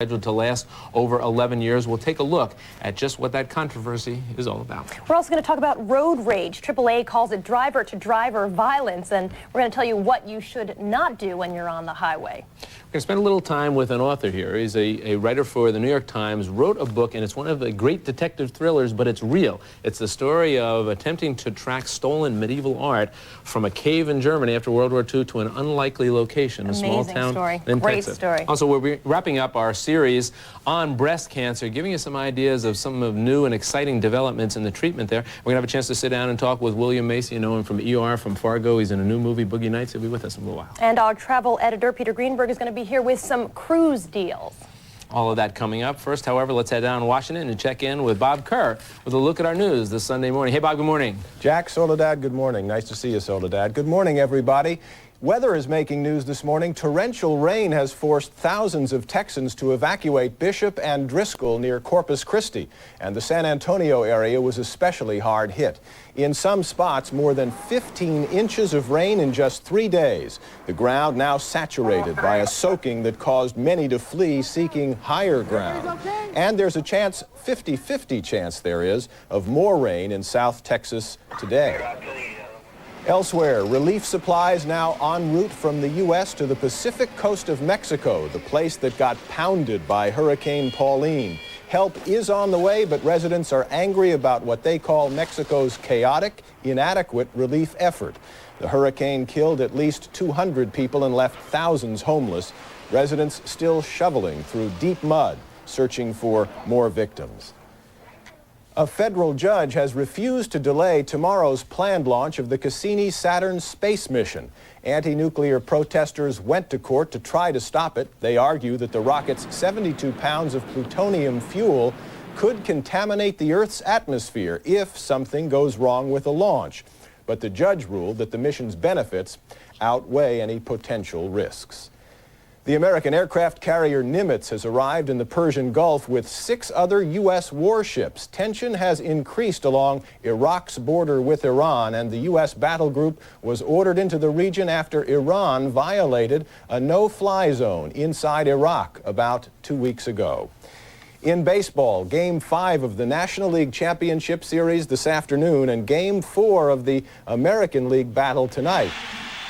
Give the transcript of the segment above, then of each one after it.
Scheduled to last over 11 years. We'll take a look at just what that controversy is all about. We're also going to talk about road rage. AAA calls it driver-to-driver violence, and we're going to tell you what you should not do when you're on the highway. We're going to spend a little time with an author here. He's a writer for the New York Times, wrote a book, and it's one of the great detective thrillers, but it's real. It's the story of attempting to track stolen medieval art from a cave in Germany after World War II to an unlikely location, a small town story. in Great Texas. Story. Also, we're wrapping up our series on breast cancer, giving you some ideas of some of new and exciting developments in the treatment there. We're going to have a chance to sit down and talk with William Macy. You know him from ER, from Fargo. He's in a new movie, Boogie Nights. He'll be with us in a little while. And our travel editor, Peter Greenberg, is going to be here with some cruise deals. All of that coming up. First, however, let's head down to Washington and check in with Bob Kerr with a look at our news this Sunday morning. Hey, Bob, good morning. Jack, Soledad, good morning. Nice to see you, Soledad. Good morning, everybody. Weather is making news this morning. Torrential rain has forced thousands of Texans to evacuate Bishop and Driscoll near Corpus Christi, and the San Antonio area was especially hard hit. In some spots, more than 15 inches of rain in just 3 days. The ground now saturated by a soaking that caused many to flee, seeking higher ground. And there's a chance, 50-50 chance there is, of more rain in South Texas today. Elsewhere, relief supplies now en route from the U.S. to the Pacific coast of Mexico, the place that got pounded by Hurricane Pauline. Help is on the way, but residents are angry about what they call Mexico's chaotic, inadequate relief effort. The hurricane killed at least 200 people and left thousands homeless. Residents still shoveling through deep mud, searching for more victims. A federal judge has refused to delay tomorrow's planned launch of the Cassini-Saturn space mission. Anti-nuclear protesters went to court to try to stop it. They argue that the rocket's 72 pounds of plutonium fuel could contaminate the Earth's atmosphere if something goes wrong with the launch. But the judge ruled that the mission's benefits outweigh any potential risks. The American aircraft carrier Nimitz has arrived in the Persian Gulf with 6 other U.S. warships. Tension has increased along Iraq's border with Iran, and the U.S. battle group was ordered into the region after Iran violated a no-fly zone inside Iraq about 2 weeks ago. In baseball, Game 5 of the National League Championship Series this afternoon and Game 4 of the American League battle tonight.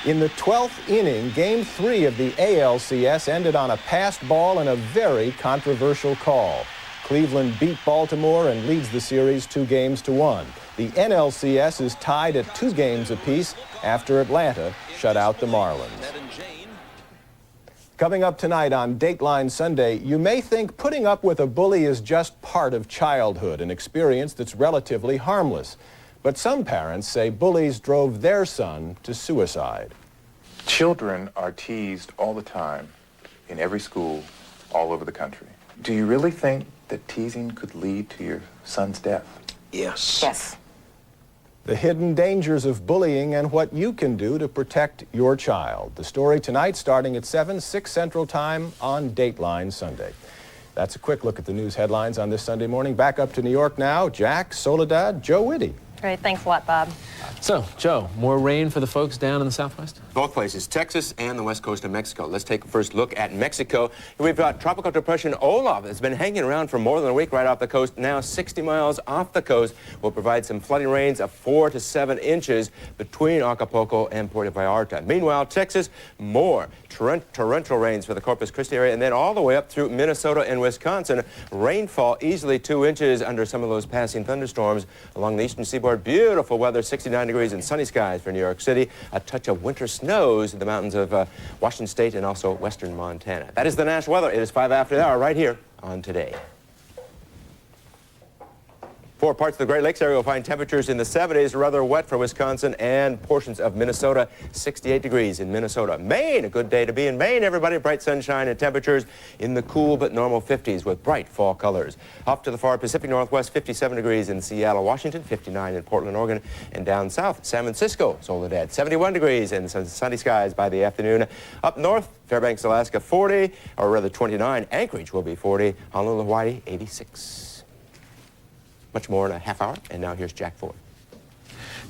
In the 12th inning, Game 3 of the ALCS ended on a passed ball and a very controversial call. Cleveland beat Baltimore and leads the series 2-1. The NLCS is tied at 2 games apiece after Atlanta shut out the Marlins. Coming up tonight on Dateline Sunday, you may think putting up with a bully is just part of childhood, an experience that's relatively harmless. But some parents say bullies drove their son to suicide. Children are teased all the time in every school all over the country. Do you really think that teasing could lead to your son's death? Yes. Yes. The hidden dangers of bullying and what you can do to protect your child. The story tonight starting at 7, 6 Central Time on Dateline Sunday. That's a quick look at the news headlines on this Sunday morning. Back up to New York now. Jack, Soledad, Joe Whitty. Great. Thanks a lot, Bob. So, Joe, more rain for the folks down in the Southwest? Both places, Texas and the west coast of Mexico. Let's take a first look at Mexico. We've got Tropical Depression Olaf. It's been hanging around for more than a week right off the coast. Now 60 miles off the coast will provide some flooding rains of 4 to 7 inches between Acapulco and Puerto Vallarta. Meanwhile, Texas, more torrential rains for the Corpus Christi area, and then all the way up through Minnesota and Wisconsin. Rainfall easily 2 inches under some of those passing thunderstorms along the eastern seaboard. Beautiful weather, 69 degrees and sunny skies for New York City. A touch of winter snows in the mountains of Washington State and also western Montana. That is the national weather. It is 5 after the hour right here on Today. 4 parts of the Great Lakes area will find temperatures in the 70s, rather wet for Wisconsin and portions of Minnesota. 68 degrees in Minnesota. Maine, a good day to be in Maine, everybody. Bright sunshine and temperatures in the cool but normal 50s with bright fall colors. Off to the far Pacific Northwest, 57 degrees in Seattle, Washington, 59 in Portland, Oregon, and down south, San Francisco, Soledad, 71 degrees and sunny skies by the afternoon. Up north, Fairbanks, Alaska, 40, or rather 29. Anchorage will be 40. Honolulu, Hawaii, 86. Much more in a half hour, and now here's Jack Ford.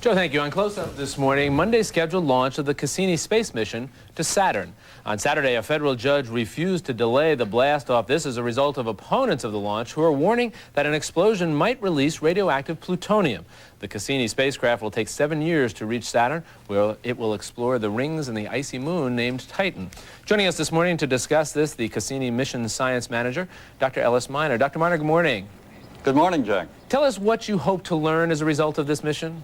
Joe, thank you. On Close Up this morning, Monday's scheduled launch of the Cassini space mission to Saturn. On Saturday, a federal judge refused to delay the blast-off. This is a result of opponents of the launch who are warning that an explosion might release radioactive plutonium. The Cassini spacecraft will take 7 years to reach Saturn, where it will explore the rings and the icy moon named Titan. Joining us this morning to discuss this, the Cassini mission science manager, Dr. Ellis Miner. Dr. Miner, good morning. Good morning, Jack. Tell us what you hope to learn as a result of this mission.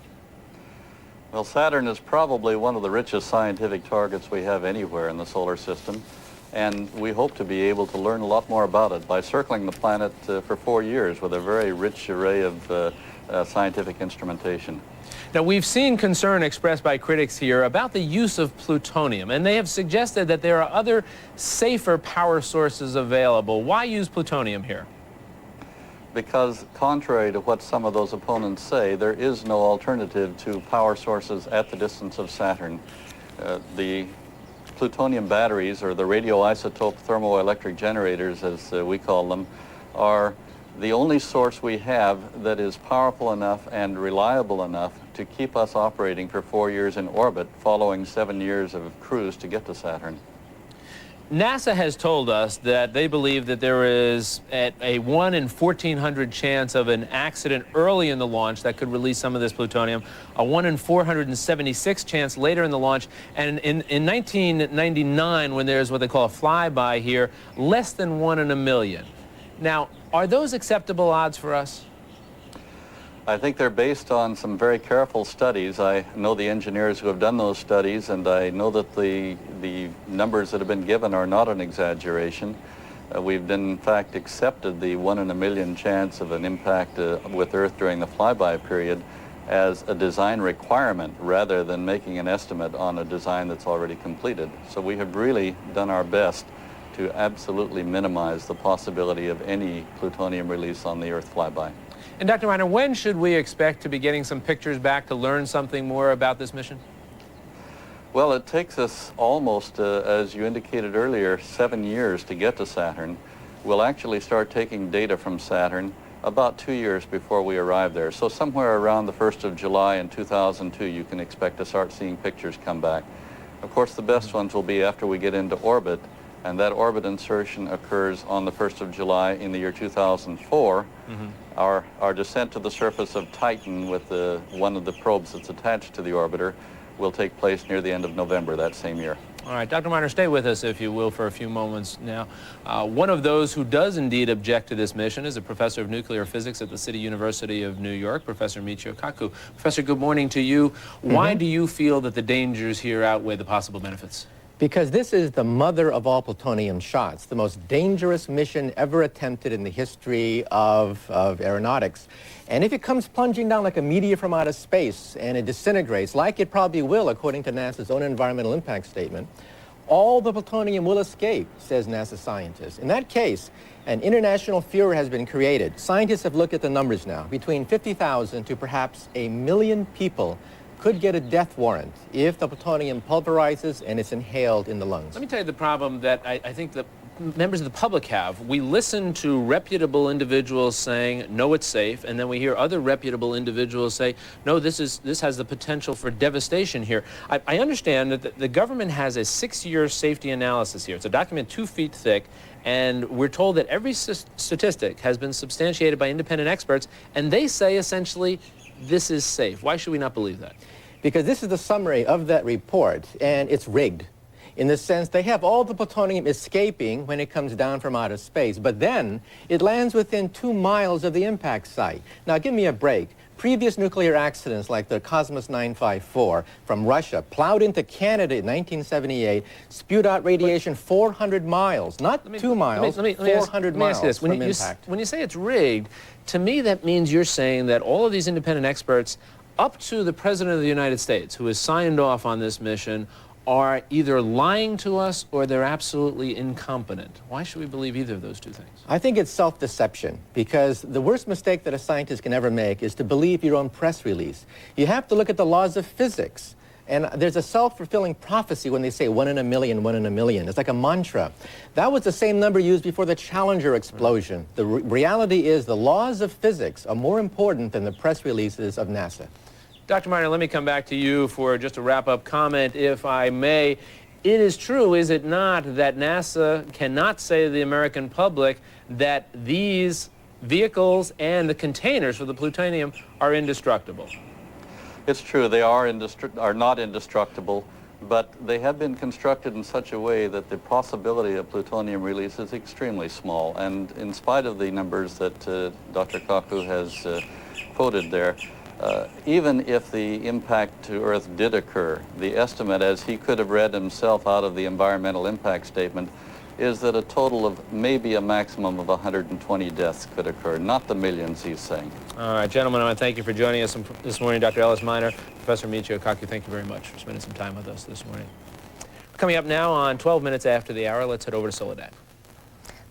Well, Saturn is probably one of the richest scientific targets we have anywhere in the solar system, and we hope to be able to learn a lot more about it by circling the planet for 4 years with a very rich array of scientific instrumentation. Now, we've seen concern expressed by critics here about the use of plutonium, and they have suggested that there are other safer power sources available. Why use plutonium here? Because contrary to what some of those opponents say, there is no alternative to power sources at the distance of Saturn. The plutonium batteries, or the radioisotope thermoelectric generators as we call them, are the only source we have that is powerful enough and reliable enough to keep us operating for 4 years in orbit following 7 years of cruise to get to Saturn. NASA has told us that they believe that there is a 1 in 1,400 chance of an accident early in the launch that could release some of this plutonium, a 1 in 476 chance later in the launch, and in 1999, when there's what they call a flyby here, less than 1 in a million. Now, are those acceptable odds for us? I think they're based on some very careful studies. I know the engineers who have done those studies, and I know that the numbers that have been given are not an exaggeration. We've in fact accepted the 1 in a million chance of an impact with Earth during the flyby period as a design requirement rather than making an estimate on a design that's already completed. So we have really done our best to absolutely minimize the possibility of any plutonium release on the Earth flyby. And Dr. Miner, when should we expect to be getting some pictures back to learn something more about this mission? Well, it takes us almost, as you indicated earlier, 7 years to get to Saturn. We'll actually start taking data from Saturn about 2 years before we arrive there. So somewhere around the 1st of July in 2002, you can expect to start seeing pictures come back. Of course, the best ones will be after we get into orbit, and that orbit insertion occurs on the 1st of July in the year 2004. Our descent to the surface of Titan with one of the probes that's attached to the orbiter will take place near the end of November that same year. All right, Dr. Miner, stay with us, if you will, for a few moments now. One of those who does indeed object to this mission is a professor of nuclear physics at the City University of New York, Professor Michio Kaku. Professor, good morning to you. Why do you feel that the dangers here outweigh the possible benefits? Because this is the mother of all plutonium shots, the most dangerous mission ever attempted in the history of aeronautics. And if it comes plunging down like a meteor from outer space and it disintegrates, like it probably will according to NASA's own environmental impact statement, all the plutonium will escape, says NASA scientists. In that case, an international furor has been created. Scientists have looked at the numbers now. Between 50,000 to perhaps 1 million people could get a death warrant if the plutonium pulverizes and it's inhaled in the lungs. Let me tell you the problem that I think the members of the public have. We listen to reputable individuals saying, no, it's safe, and then we hear other reputable individuals say, no, this has the potential for devastation here. I understand that the government has a 6-year safety analysis here. It's a document 2 feet thick, and we're told that every statistic has been substantiated by independent experts, and they say essentially this is safe. Why should we not believe that? Because this is the summary of that report, and it's rigged. In the sense they have all the plutonium escaping when it comes down from outer space, but then it lands within 2 miles of the impact site. Now, give me a break. Previous nuclear accidents like the Cosmos 954 from Russia plowed into Canada in 1978, spewed out radiation 400 miles, not 2 miles, 400 miles from impact. When you say it's rigged, to me that means you're saying that all of these independent experts, up to the President of the United States, who has signed off on this mission, are either lying to us or they're absolutely incompetent. Why should we believe either of those two things? I think it's self-deception, because the worst mistake that a scientist can ever make is to believe your own press release. You have to look at the laws of physics. And there's a self-fulfilling prophecy when they say 1 in a million, 1 in a million. It's like a mantra. That was the same number used before the Challenger explosion. The reality is the laws of physics are more important than the press releases of NASA. Dr. Miner, let me come back to you for just a wrap-up comment, if I may. It is true, is it not, that NASA cannot say to the American public that these vehicles and the containers for the plutonium are indestructible? It's true, they are not indestructible, but they have been constructed in such a way that the possibility of plutonium release is extremely small. And in spite of the numbers that Dr. Kaku has quoted there, even if the impact to Earth did occur, the estimate, as he could have read himself out of the environmental impact statement, is that a total of maybe a maximum of 120 deaths could occur, not the millions he's saying. All right, gentlemen, I want to thank you for joining us this morning. Dr. Ellis Miner, Professor Michio Kaku, thank you very much for spending some time with us this morning. Coming up now on 12 minutes after the hour, let's head over to Soledad.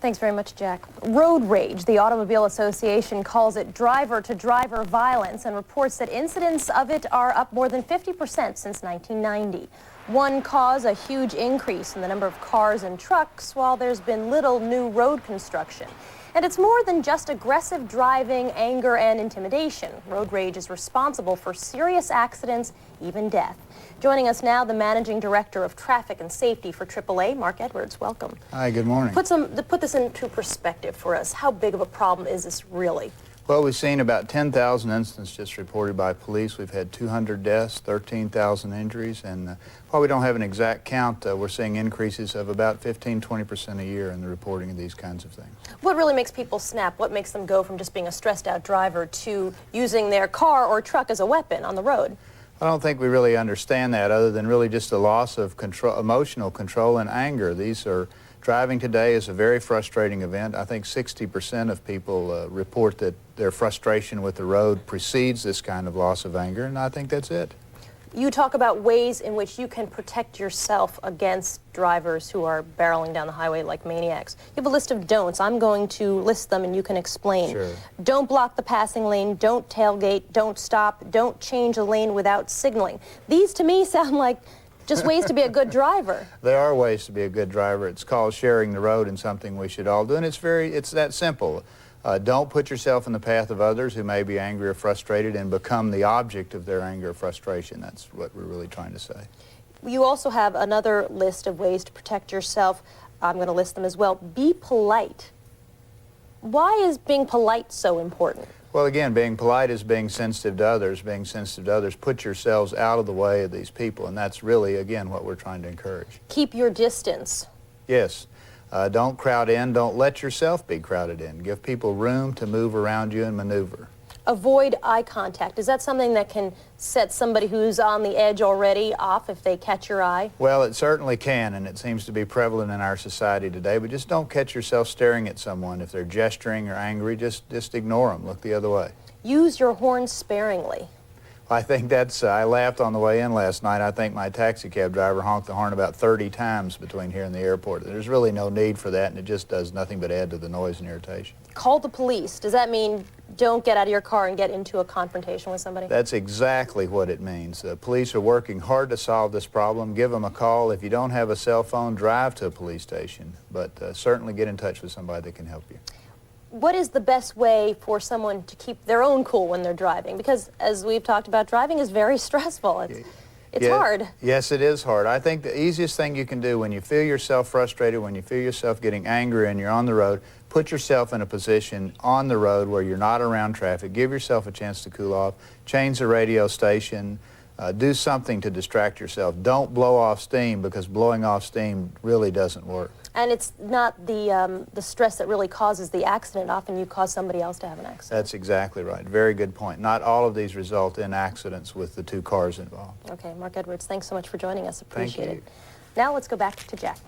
Thanks very much, Jack. Road rage, the Automobile Association calls it driver-to-driver violence and reports that incidents of it are up more than 50% since 1990. One cause, a huge increase in the number of cars and trucks, while there's been little new road construction. And it's more than just aggressive driving, anger, and intimidation. Road rage is responsible for serious accidents, even death. Joining us now, the Managing Director of Traffic and Safety for AAA, Mark Edwards. Welcome. Hi, good morning. Put this into perspective for us. How big of a problem is this really? Well, we've seen about 10,000 incidents just reported by police. We've had 200 deaths, 13,000 injuries, and while we don't have an exact count, we're seeing increases of about 15–20% a year in the reporting of these kinds of things. What really makes people snap? What makes them go from just being a stressed-out driver to using their car or truck as a weapon on the road? I don't think we really understand that, other than really just a loss of control, emotional control and anger. Driving today is a very frustrating event. I think 60% of people report that their frustration with the road precedes this kind of loss of anger, and I think that's it. You talk about ways in which you can protect yourself against drivers who are barreling down the highway like maniacs. You have a list of don'ts. I'm going to list them and you can explain. Sure. Don't block the passing lane, don't tailgate, don't stop, don't change a lane without signaling. These to me sound like just ways to be a good driver. There are ways to be a good driver. It's called sharing the road, and something we should all do, and it's that simple. Don't put yourself in the path of others who may be angry or frustrated and become the object of their anger or frustration. That's what we're really trying to say. You also have another list of ways to protect yourself. I'm going to list them as well. Be polite. Why is being polite so important? Well, again, being polite is being sensitive to others. Being sensitive to others, put yourselves out of the way of these people, and that's really, again, what we're trying to encourage. Keep your distance. Yes. Don't crowd in. Don't let yourself be crowded in. Give people room to move around you and maneuver. Avoid eye contact. Is that something that can set somebody who's on the edge already off if they catch your eye? Well, it certainly can, and it seems to be prevalent in our society today, but just don't catch yourself staring at someone. If they're gesturing or angry, just ignore them. Look the other way. Use your horn sparingly. I think that's, I laughed on the way in last night. I think my taxi cab driver honked the horn about 30 times between here and the airport. There's really no need for that, and it just does nothing but add to the noise and irritation. Call the police. Does that mean don't get out of your car and get into a confrontation with somebody? That's exactly what it means. Police are working hard to solve this problem. Give them a call. If you don't have a cell phone, drive to a police station, but certainly get in touch with somebody that can help you. What is the best way for someone to keep their own cool when they're driving? Because, as we've talked about, driving is very stressful. It's hard. Yes, it is hard. I think the easiest thing you can do when you feel yourself frustrated, when you feel yourself getting angry and you're on the road, put yourself in a position on the road where you're not around traffic. Give yourself a chance to cool off. Change the radio station. Do something to distract yourself. Don't blow off steam, because blowing off steam really doesn't work. And it's not the stress that really causes the accident. Often you cause somebody else to have an accident. That's exactly right. Very good point. Not all of these result in accidents with the two cars involved. Okay, Mark Edwards, thanks so much for joining us. Appreciate Thank you. it. Now let's go back to Jack.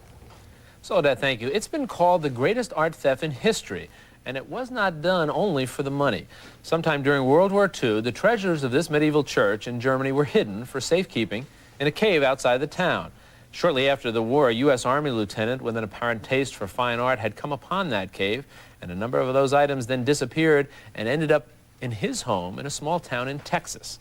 Soledad, thank you. It's been called the greatest art theft in history, and it was not done only for the money. Sometime during World War II, the treasures of this medieval church in Germany were hidden for safekeeping in a cave outside the town. Shortly after the war, a U.S. Army lieutenant with an apparent taste for fine art had come upon that cave, and a number of those items then disappeared and ended up in his home in a small town in Texas.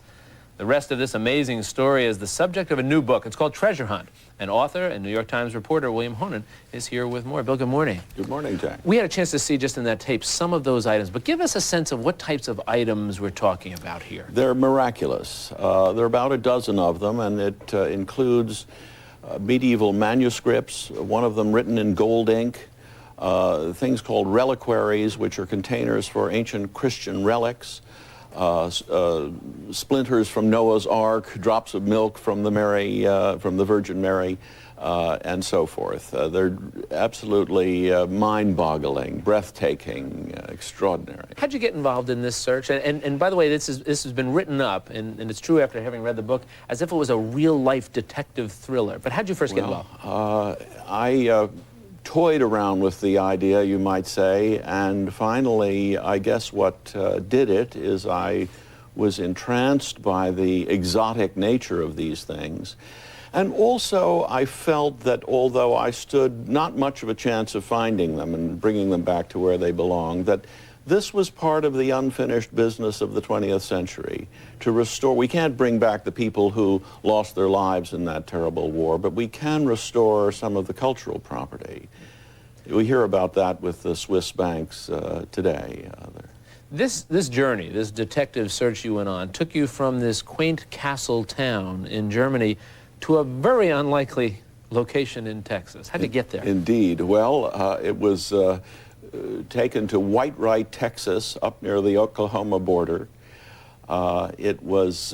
The rest of this amazing story is the subject of a new book. It's called Treasure Hunt. And author and New York Times reporter William Honan is here with more. Bill, good morning. Good morning, Jack. We had a chance to see just in that tape some of those items, but give us a sense of what types of items we're talking about here. They're miraculous. There are about a dozen of them, and it includes medieval manuscripts, one of them written in gold ink, things called reliquaries, which are containers for ancient Christian relics, splinters from Noah's Ark, drops of milk from the Virgin Mary, and so forth. They're absolutely mind-boggling, breathtaking, extraordinary. How'd you get involved in this search? And by the way, this has been written up, and it's true after having read the book, as if it was a real-life detective thriller. But how'd you first get involved? I toyed around with the idea, you might say, and finally, I guess what did it is I was entranced by the exotic nature of these things. And also, I felt that although I stood not much of a chance of finding them and bringing them back to where they belong, that this was part of the unfinished business of the 20th century, to restore. We can't bring back the people who lost their lives in that terrible war, but we can restore some of the cultural property. We hear about that with the Swiss banks today. This journey, this detective search you went on, took you from this quaint castle town in Germany to a very unlikely location in Texas. How'd you get there? Indeed. Well, it was taken to Whitewright, Texas, up near the Oklahoma border. It was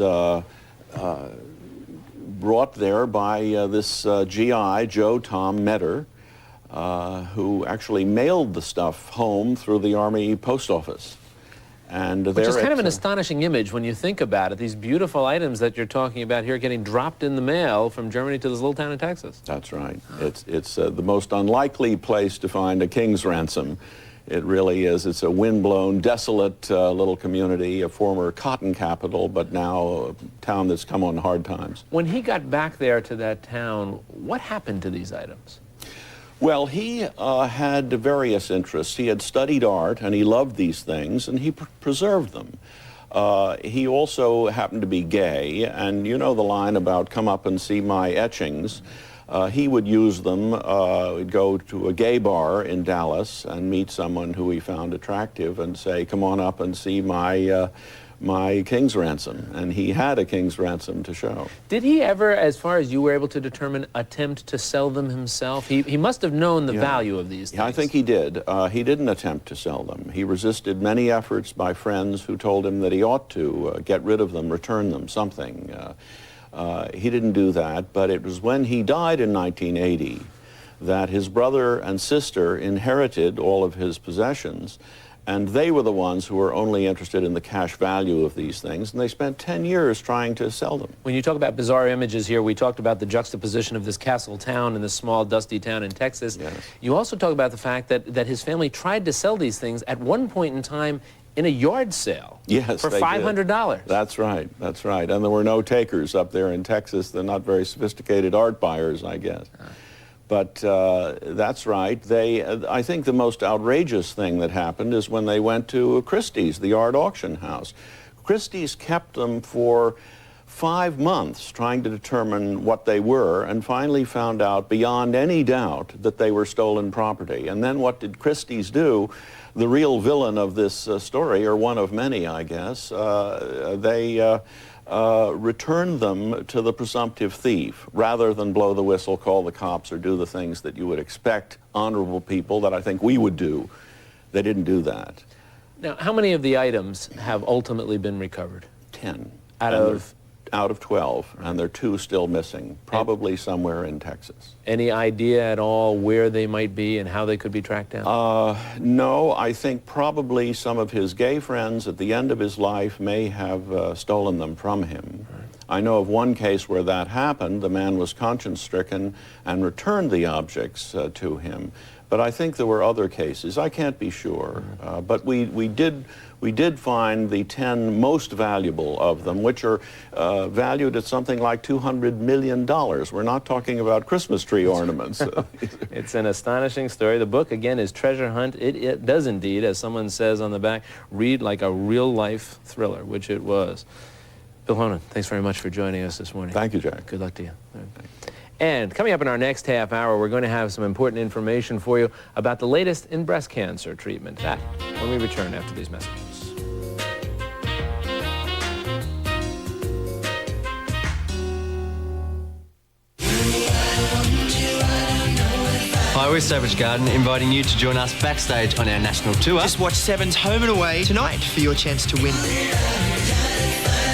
brought there by this GI, Joe Tom Metter, who actually mailed the stuff home through the Army Post Office. And which is kind of an astonishing image when you think about it. These beautiful items that you're talking about here getting dropped in the mail from Germany to this little town in Texas. That's right. It's the most unlikely place to find a king's ransom. It really is. It's a windblown, desolate little community, a former cotton capital, but now a town that's come on hard times. When he got back there to that town, what happened to these items? Well, he had various interests. He had studied art, and he loved these things, and he preserved them. He also happened to be gay, and you know the line about come up and see my etchings. He would use them, go to a gay bar in Dallas and meet someone who he found attractive and say, come on up and see my king's ransom. And he had a king's ransom to show. Did he ever, as far as you were able to determine, attempt to sell them himself? He must have known the value of these things. Yeah, I think he did. He didn't attempt to sell them. He resisted many efforts by friends who told him that he ought to get rid of them, return them, something. He didn't do that, but it was when he died in 1980 that his brother and sister inherited all of his possessions, and they were the ones who were only interested in the cash value of these things, and they spent 10 years trying to sell them. When you talk about bizarre images here, we talked about the juxtaposition of this castle town and this small, dusty town in Texas. Yes. You also talk about the fact that his family tried to sell these things at one point in time in a yard sale. Yes, for $500. That's right, that's right. And there were no takers up there in Texas. They're not very sophisticated art buyers, I guess. But that's right. I think the most outrageous thing that happened is when they went to Christie's, the art auction house. Christie's kept them for 5 months trying to determine what they were, and finally found out beyond any doubt that they were stolen property. And then what did Christie's do? The real villain of this story, or one of many, I guess, they returned them to the presumptive thief rather than blow the whistle, call the cops, or do the things that you would expect honorable people that I think we would do. They didn't do that. Now, how many of the items have ultimately been recovered? 10. Out of 12, and there are 2 still missing, probably somewhere in Texas. Any idea at all where they might be and how they could be tracked down? No, I think probably some of his gay friends at the end of his life may have stolen them from him. Right. I know of one case where that happened. The man was conscience-stricken and returned the objects to him. But I think there were other cases. I can't be sure. But we did find the 10 most valuable of them, which are valued at something like $200 million. We're not talking about Christmas tree ornaments. It's an astonishing story. The book, again, is Treasure Hunt. It does indeed, as someone says on the back, read like a real-life thriller, which it was. Bill Honan, thanks very much for joining us this morning. Thank you, Jack. Good luck to you. And coming up in our next half hour, we're going to have some important information for you about the latest in breast cancer treatment. That when we return after these messages. Hi, we're Savage Garden, inviting you to join us backstage on our national tour. Just watch Seven's Home and Away tonight for your chance to win.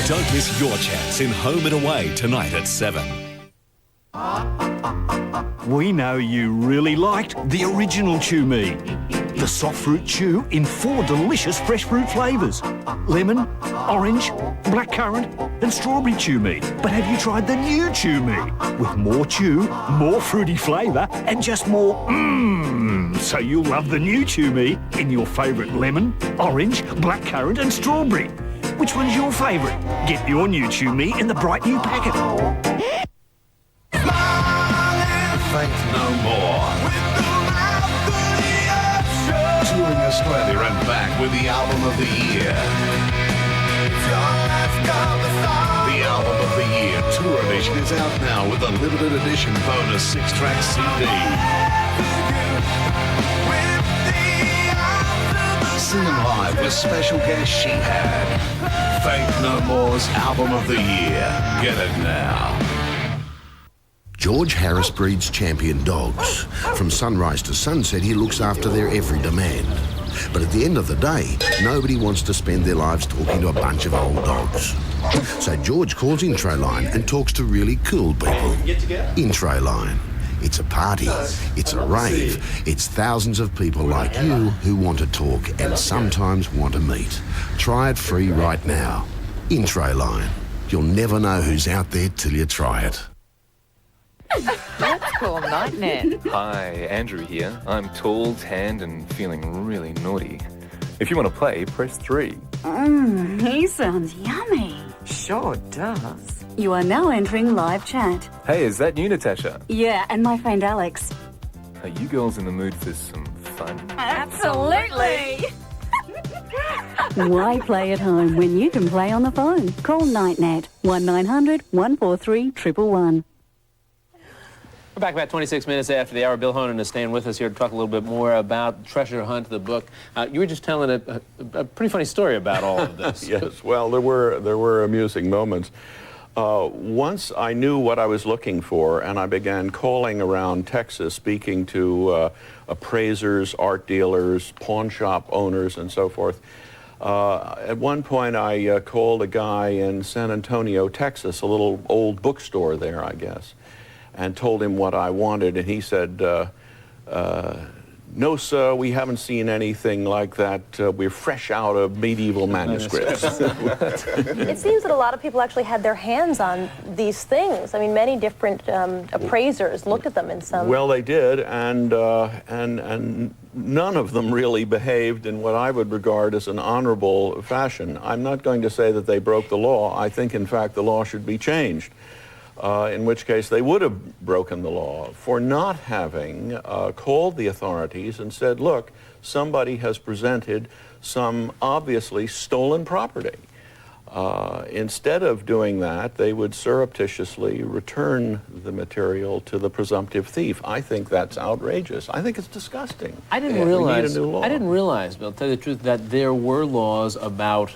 Don't miss your chance in Home and Away tonight at 7. We know you really liked the original Chew Me. The soft fruit chew in 4 delicious fresh fruit flavours. Lemon, orange, blackcurrant and strawberry Chew Me. But have you tried the new Chew Me? With more chew, more fruity flavour and just more So you'll love the new Chew Me in your favourite lemon, orange, blackcurrant and strawberry. Which one's your favourite? Get your new Chew Me in the bright new packet. Think no more. Touring Australia and back with the album of the year. The album of the year tour edition is out now with a limited edition bonus 6-track CD. Singing live with special guest She Had. Faith No More's album of the year. Get it now. George Harris breeds champion dogs. From sunrise to sunset, he looks after their every demand. But at the end of the day, nobody wants to spend their lives talking to a bunch of old dogs. So George calls Introline and talks to really cool people. Introline. It's a party. It's a rave. It's thousands of people like you who want to talk and sometimes want to meet. Try it free right now. Introline. You'll never know who's out there till you try it. Let's call NightNet. Hi, Andrew here. I'm tall, tanned, and feeling really naughty. If you want to play, press 3. He sounds yummy. Sure does. You are now entering live chat. Hey, is that you, Natasha? Yeah, and my friend Alex. Are you girls in the mood for some fun? Absolutely. Why play at home when you can play on the phone? Call NightNet 1900 143 111. We're back about 26 minutes after the hour. Bill Honan is staying with us here to talk a little bit more about Treasure Hunt, the book. You were just telling a pretty funny story about all of this. Yes, well, there were amusing moments. Once I knew what I was looking for, and I began calling around Texas, speaking to appraisers, art dealers, pawn shop owners, and so forth. At one point, I called a guy in San Antonio, Texas, a little old bookstore there, I guess, and told him what I wanted, and he said, no, sir, we haven't seen anything like that. We're fresh out of medieval manuscripts. It seems that a lot of people actually had their hands on these things. I mean, many different appraisers looked at them in some... Well, they did, and none of them really behaved in what I would regard as an honorable fashion. I'm not going to say that they broke the law. I think, in fact, the law should be changed. In which case they would have broken the law for not having called the authorities and said, look, somebody has presented some obviously stolen property. Instead of doing that, they would surreptitiously return the material to the presumptive thief. I think that's outrageous. I think it's disgusting. I didn't realize, we need a new law. I didn't realize, Bill, to tell you the truth, that there were laws about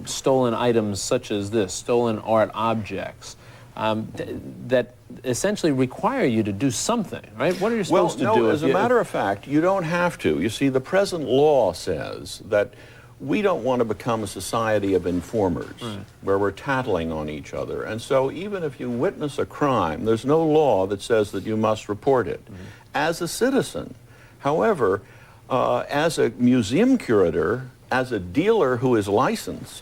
stolen items such as this, stolen art objects. That essentially require you to do something, right? What are you supposed to do? As a matter of fact, you don't have to. You see, the present law says that we don't want to become a society of informers, where we're tattling on each other. And so even if you witness a crime, there's no law that says that you must report it. As a citizen, however, as a museum curator, as a dealer who is licensed,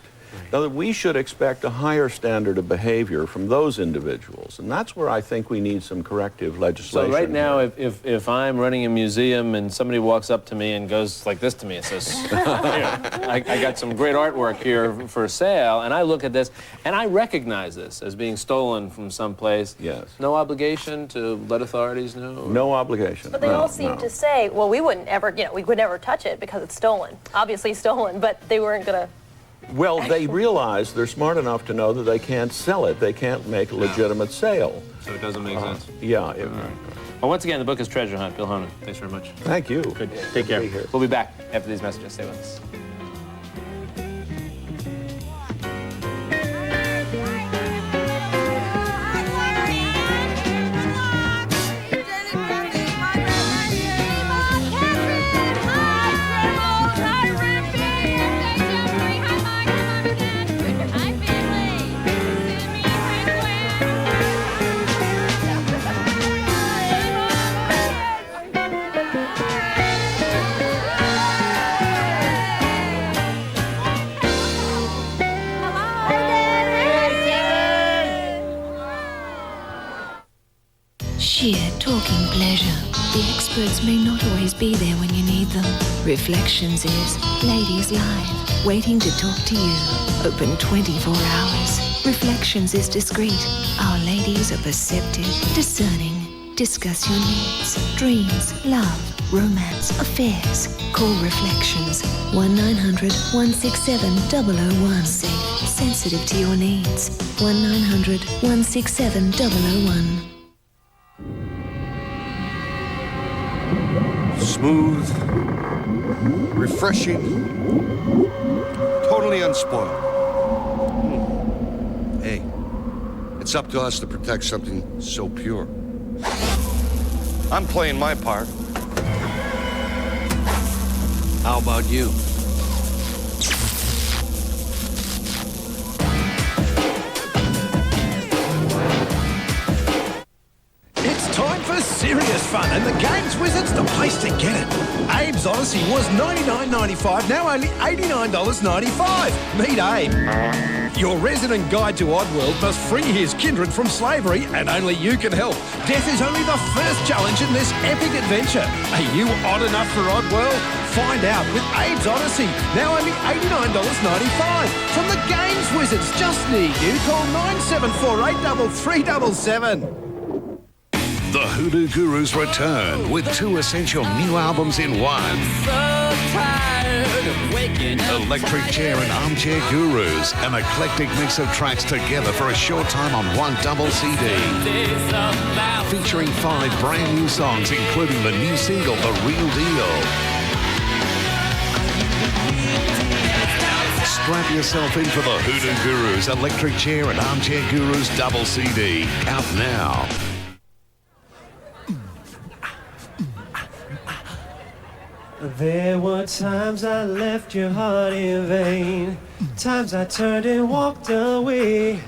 now, we should expect a higher standard of behavior from those individuals, and that's where I think we need some corrective legislation. So right now, if I'm running a museum and somebody walks up to me and goes like this to me and says, here, I got some great artwork here for sale, and I look at this, and I recognize this as being stolen from someplace. Yes. No obligation to let authorities know? Or? No obligation. But they all seem to say, well, we wouldn't ever, we would never touch it because it's stolen. Obviously stolen, but they weren't going to Well, they realize they're smart enough to know that they can't sell it. They can't make a legitimate sale. So it doesn't make sense. Yeah. Well, once again, the book is Treasure Hunt. Bill Honan, thanks very much. Thank you. Good. Take care. We'll be back after these messages. Stay with us. Sheer talking pleasure. The experts may not always be there when you need them. Reflections is Ladies Live, waiting to talk to you. Open 24 hours. Reflections is discreet. Our ladies are perceptive, discerning. Discuss your needs, dreams, love, romance, affairs. Call Reflections 1-900-167-001. Safe, sensitive to your needs. 1-900-167-001. Smooth, refreshing, totally unspoiled. Hey, it's up to us to protect something so pure. I'm playing my part. How about you? Time for serious fun, and the Games Wizard's the place to get it. Abe's Odyssey was $99.95, now only $89.95. Meet Abe. Your resident guide to Oddworld must free his kindred from slavery, and only you can help. Death is only the first challenge in this epic adventure. Are you odd enough for Oddworld? Find out with Abe's Odyssey, now only $89.95. From the Games Wizards, just near you. Call 97483377. The Hoodoo Gurus return with 2 essential new albums in one. Electric Chair and Armchair Gurus, an eclectic mix of tracks together for a short time on one double CD. Featuring 5 brand new songs, including the new single, The Real Deal. Strap yourself in for the Hoodoo Gurus, Electric Chair and Armchair Gurus double CD. Out now. There were times I left your heart in vain, times I turned and walked away.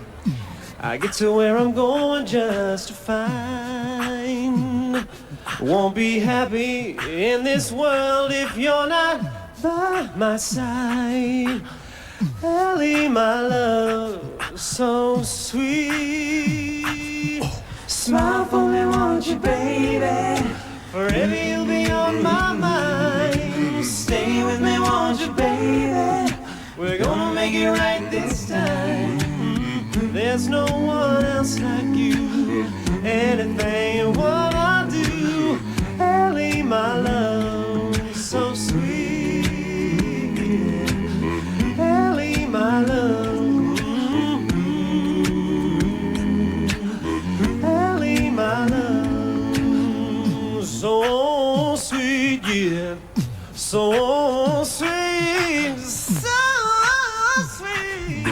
I get to where I'm going just fine. Won't be happy in this world if you're not by my side. Ellie, my love, so sweet. Smile for me, won't you, baby? Forever you'll be on my mind. Stay with me, won't you, baby? We're gonna make it right this time. There's no one else like you. Anything you wanna do, Ellie, my love, so sweet. Ellie, my love. Ellie, my love. So sweet, yeah, so sweet, so sweet.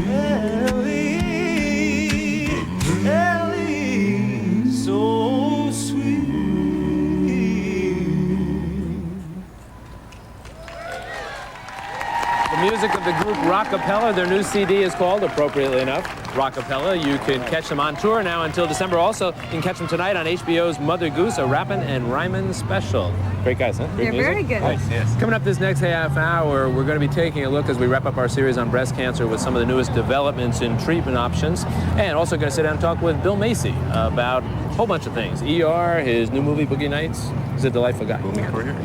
Ellie, Ellie, so sweet. The music of the group Rockapella. Their new CD is called, appropriately enough, Rockapella. You can catch them on tour now until December. Also, you can catch them tonight on HBO's Mother Goose, a rappin' and rhymin' special. Great guys, huh? Great They're music? very good. Nice, yes. Coming up this next half hour, we're going to be taking a look as we wrap up our series on breast cancer with some of the newest developments in treatment options. And also going to sit down and talk with Bill Macy about a whole bunch of things. ER, his new movie, Boogie Nights. He's a delightful guy.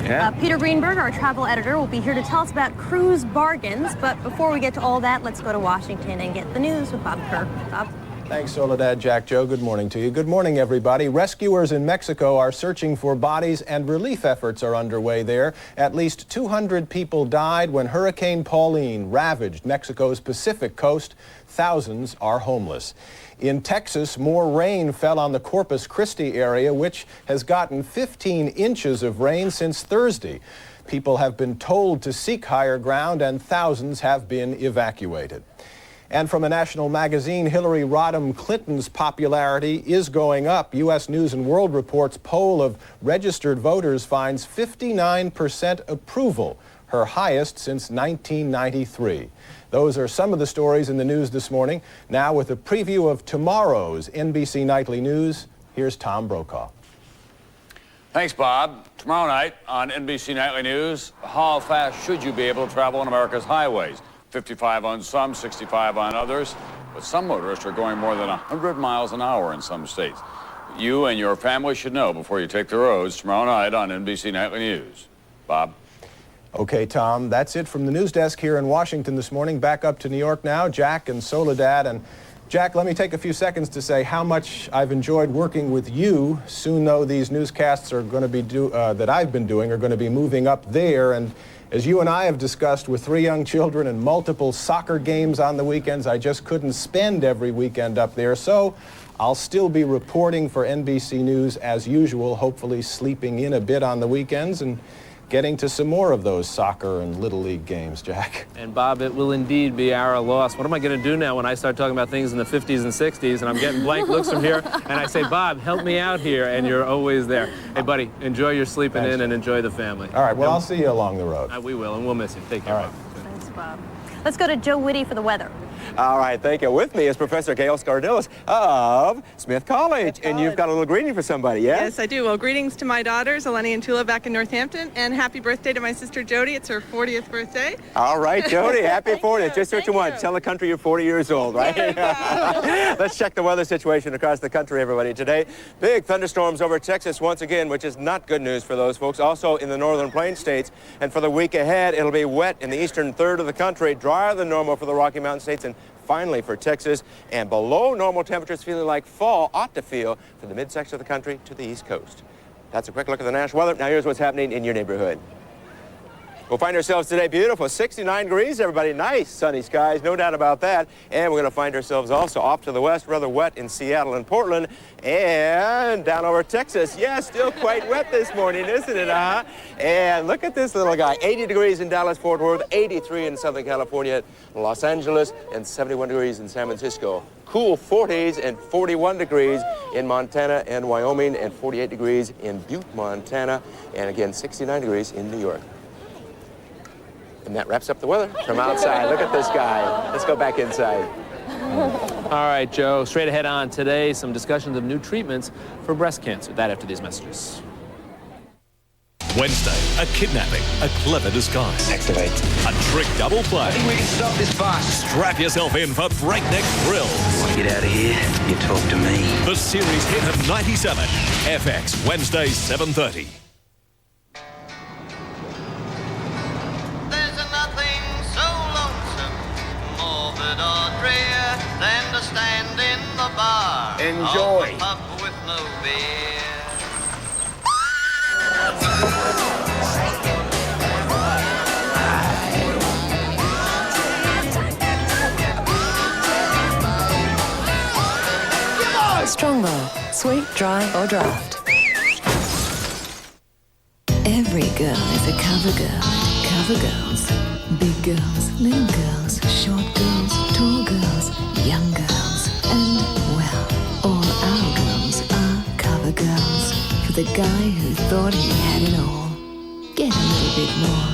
Yeah. Peter Greenberg, our travel editor, will be here to tell us about cruise bargains. But before we get to all that, let's go to Washington and get the news with Bob Kerr. Bob? Thanks, Soledad. Jack, Joe, good morning to you. Good morning, everybody. Rescuers in Mexico are searching for bodies and relief efforts are underway there. At least 200 people died when Hurricane Pauline ravaged Mexico's Pacific coast. Thousands are homeless. In Texas, more rain fell on the Corpus Christi area, which has gotten 15 inches of rain since Thursday. People have been told to seek higher ground, and thousands have been evacuated. And from a national magazine, Hillary Rodham Clinton's popularity is going up. U.S. News & World Report's poll of registered voters finds 59% approval, her highest since 1993. Those are some of the stories in the news this morning. Now, with a preview of tomorrow's NBC Nightly News, here's Tom Brokaw. Thanks, Bob. Tomorrow night on NBC Nightly News, how fast should you be able to travel on America's highways? 55 on some, 65 on others, but some motorists are going more than 100 miles an hour in some states. You and your family should know before you take the roads tomorrow night on NBC Nightly News. Bob? Okay, Tom, that's it from the news desk here in Washington this morning. Back up to New York now, Jack and Soledad. And Jack, let me take a few seconds to say how much I've enjoyed working with you. Soon, though, these newscasts are going to be that I've been doing are going to be moving up there. And as you and I have discussed, with 3 young children and multiple soccer games on the weekends, I just couldn't spend every weekend up there. So I'll still be reporting for NBC News as usual, hopefully sleeping in a bit on the weekends and getting to some more of those soccer and Little League games, Jack. And Bob, it will indeed be our loss. What am I going to do now when I start talking about things in the 50s and 60s and I'm getting blank looks from here and I say, Bob, help me out here, and you're always there. Hey, buddy, enjoy your sleeping in and enjoy the family. All right, well, I'll see you along the road. We will, and we'll miss you. Take care, All right. Bob. Thanks, Bob. Let's go to Joe Whitty for the weather. All right, thank you. With me is Professor Gail Scardillas of Smith College. And you've got a little greeting for somebody, yeah? Yes, I do. Well, greetings to my daughters, Eleni and Tula, back in Northampton, and happy birthday to my sister Jody. It's her 40th birthday. All right, Jody, happy 40th. Just what you want. Tell the country you're 40 years old, right? Let's check the weather situation across the country, everybody. Today, big thunderstorms over Texas once again, which is not good news for those folks. Also in the northern plains states. And for the week ahead, it'll be wet in the eastern third of the country, drier than normal for the Rocky Mountain states, and finally for Texas, and below normal temperatures, feeling like fall ought to feel for the midsection of the country to the east coast. That's a quick look at the national weather. Now here's what's happening in your neighborhood. We'll find ourselves today beautiful, 69 degrees, everybody. Nice sunny skies, no doubt about that. And we're going to find ourselves also off to the west, rather wet in Seattle and Portland, and down over Texas. Yeah, still quite wet this morning, isn't it, huh? And look at this little guy, 80 degrees in Dallas-Fort Worth, 83 in Southern California, Los Angeles, and 71 degrees in San Francisco. Cool 40s and 41 degrees in Montana and Wyoming, and 48 degrees in Butte, Montana, and again, 69 degrees in New York. And that wraps up the weather from outside. Look at this guy. Let's go back inside. All right, Joe, straight ahead on today, some discussions of new treatments for breast cancer. That after these messages. Wednesday, a kidnapping, a clever disguise. Activate. A trick double play. I think we can stop this fast. Strap yourself in for breakneck thrills. Want to get out of here? You talk to me. The series hit of 97. FX, Wednesday, 7:30. Stand in the bar. Enjoy. Of the pub with no beer. Strongbow, sweet, dry, or draft. Every girl is a cover girl at Cover Girls. Big girls, little girls, short girls, tall girls, young girls, and, well, all our girls are cover girls. For the guy who thought he had it all. Get a little bit more.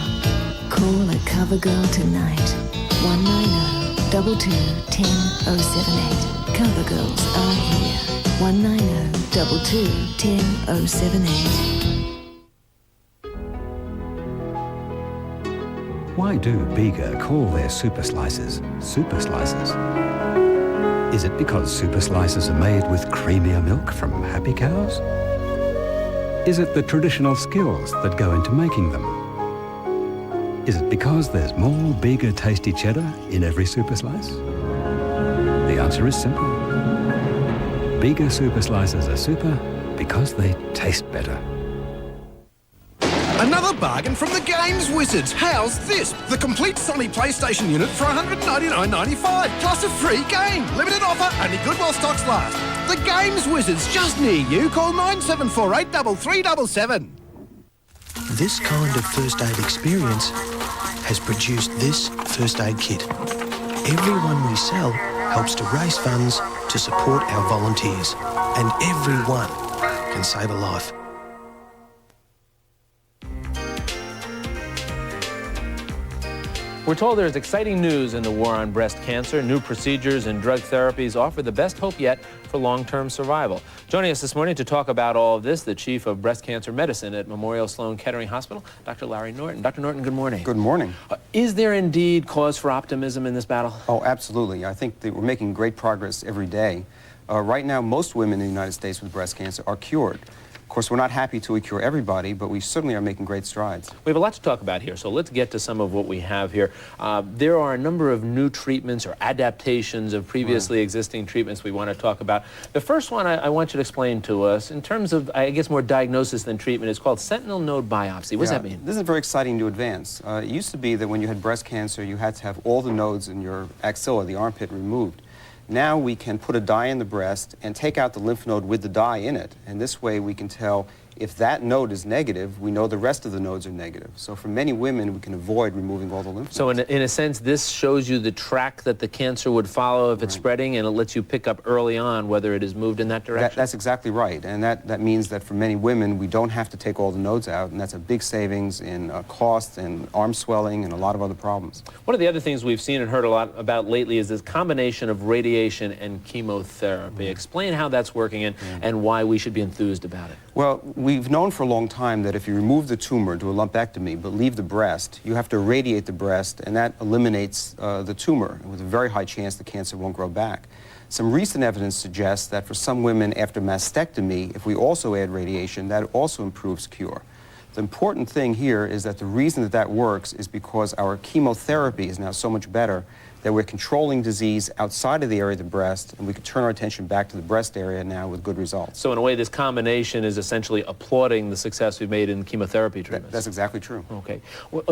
Call a cover girl tonight. 190-22-10-078. Cover girls are here. 190-22-10-078. Why do Bega call their super slices super slices? Is it because super slices are made with creamier milk from happy cows? Is it the traditional skills that go into making them? Is it because there's more Bega tasty cheddar in every super slice? The answer is simple. Bigger super slices are super because they taste better. Another bargain from the Games Wizards. How's this? The complete Sony PlayStation unit for $199.95 plus a free game. Limited offer, only good while stocks last. The Games Wizards, just near you. Call 9748 3377. This kind of first aid experience has produced this first aid kit. Every one we sell helps to raise funds to support our volunteers, and every one can save a life. We're told there's exciting news in the war on breast cancer. New procedures and drug therapies offer the best hope yet for long-term survival. Joining us this morning to talk about all of this, the Chief of Breast Cancer Medicine at Memorial Sloan Kettering Hospital, Dr. Larry Norton. Dr. Norton, good morning. Good morning. Is there indeed cause for optimism in this battle? Oh, absolutely. I think that we're making great progress every day. Right now, most women in the United States with breast cancer are cured. Of course, we're not happy till we cure everybody, but we certainly are making great strides. We have a lot to talk about here, so let's get to some of what we have here. There are a number of new treatments or adaptations of previously existing treatments we want to talk about. The first one I want you to explain to us, in terms of, I guess, more diagnosis than treatment, is called sentinel node biopsy. What does that mean? This is a very exciting new advance. It used to be that when you had breast cancer, you had to have all the nodes in your axilla, the armpit, removed. Now we can put a dye in the breast and take out the lymph node with the dye in it, and this way we can tell if that node is negative, we know the rest of the nodes are negative. So for many women, we can avoid removing all the lymph nodes. So in a sense, this shows you the track that the cancer would follow if it's spreading, and it lets you pick up early on whether it has moved in that direction? That's exactly right, and that means that for many women, we don't have to take all the nodes out, and that's a big savings in cost and arm swelling and a lot of other problems. One of the other things we've seen and heard a lot about lately is this combination of radiation and chemotherapy. Explain how that's working and why we should be enthused about it. Well, we've known for a long time that if you remove the tumor, do a lumpectomy, but leave the breast, you have to irradiate the breast, and that eliminates the tumor with a very high chance the cancer won't grow back. Some recent evidence suggests that for some women after mastectomy, if we also add radiation, that also improves cure. The important thing here is that the reason that that works is because our chemotherapy is now so much better that we're controlling disease outside of the area of the breast, and we can turn our attention back to the breast area now with good results. So in a way, this combination is essentially applauding the success we've made in chemotherapy treatments. That's exactly true. Okay.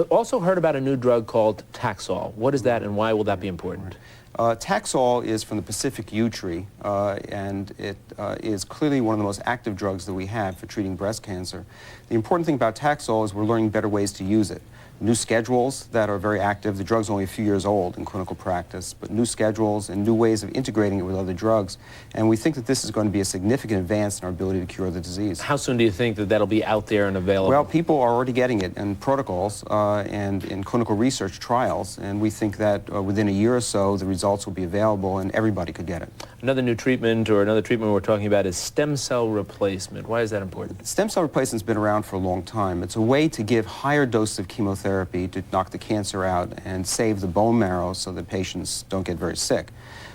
Also heard about a new drug called Taxol. What is that, and why will that be important? Taxol is from the Pacific yew tree, and it is clearly one of the most active drugs that we have for treating breast cancer. The important thing about Taxol is we're learning better ways to use it. New schedules that are very active. The drug's only a few years old in clinical practice, but new schedules and new ways of integrating it with other drugs. And we think that this is going to be a significant advance in our ability to cure the disease. How soon do you think that that'll be out there and available? Well, people are already getting it in protocols and in clinical research trials, and we think that within a year or so, the results will be available and everybody could get it. Another new treatment, or another treatment we're talking about, is stem cell replacement. Why is that important? Stem cell replacement's been around for a long time. It's a way to give higher doses of chemotherapy to knock the cancer out and save the bone marrow so that patients don't get very sick.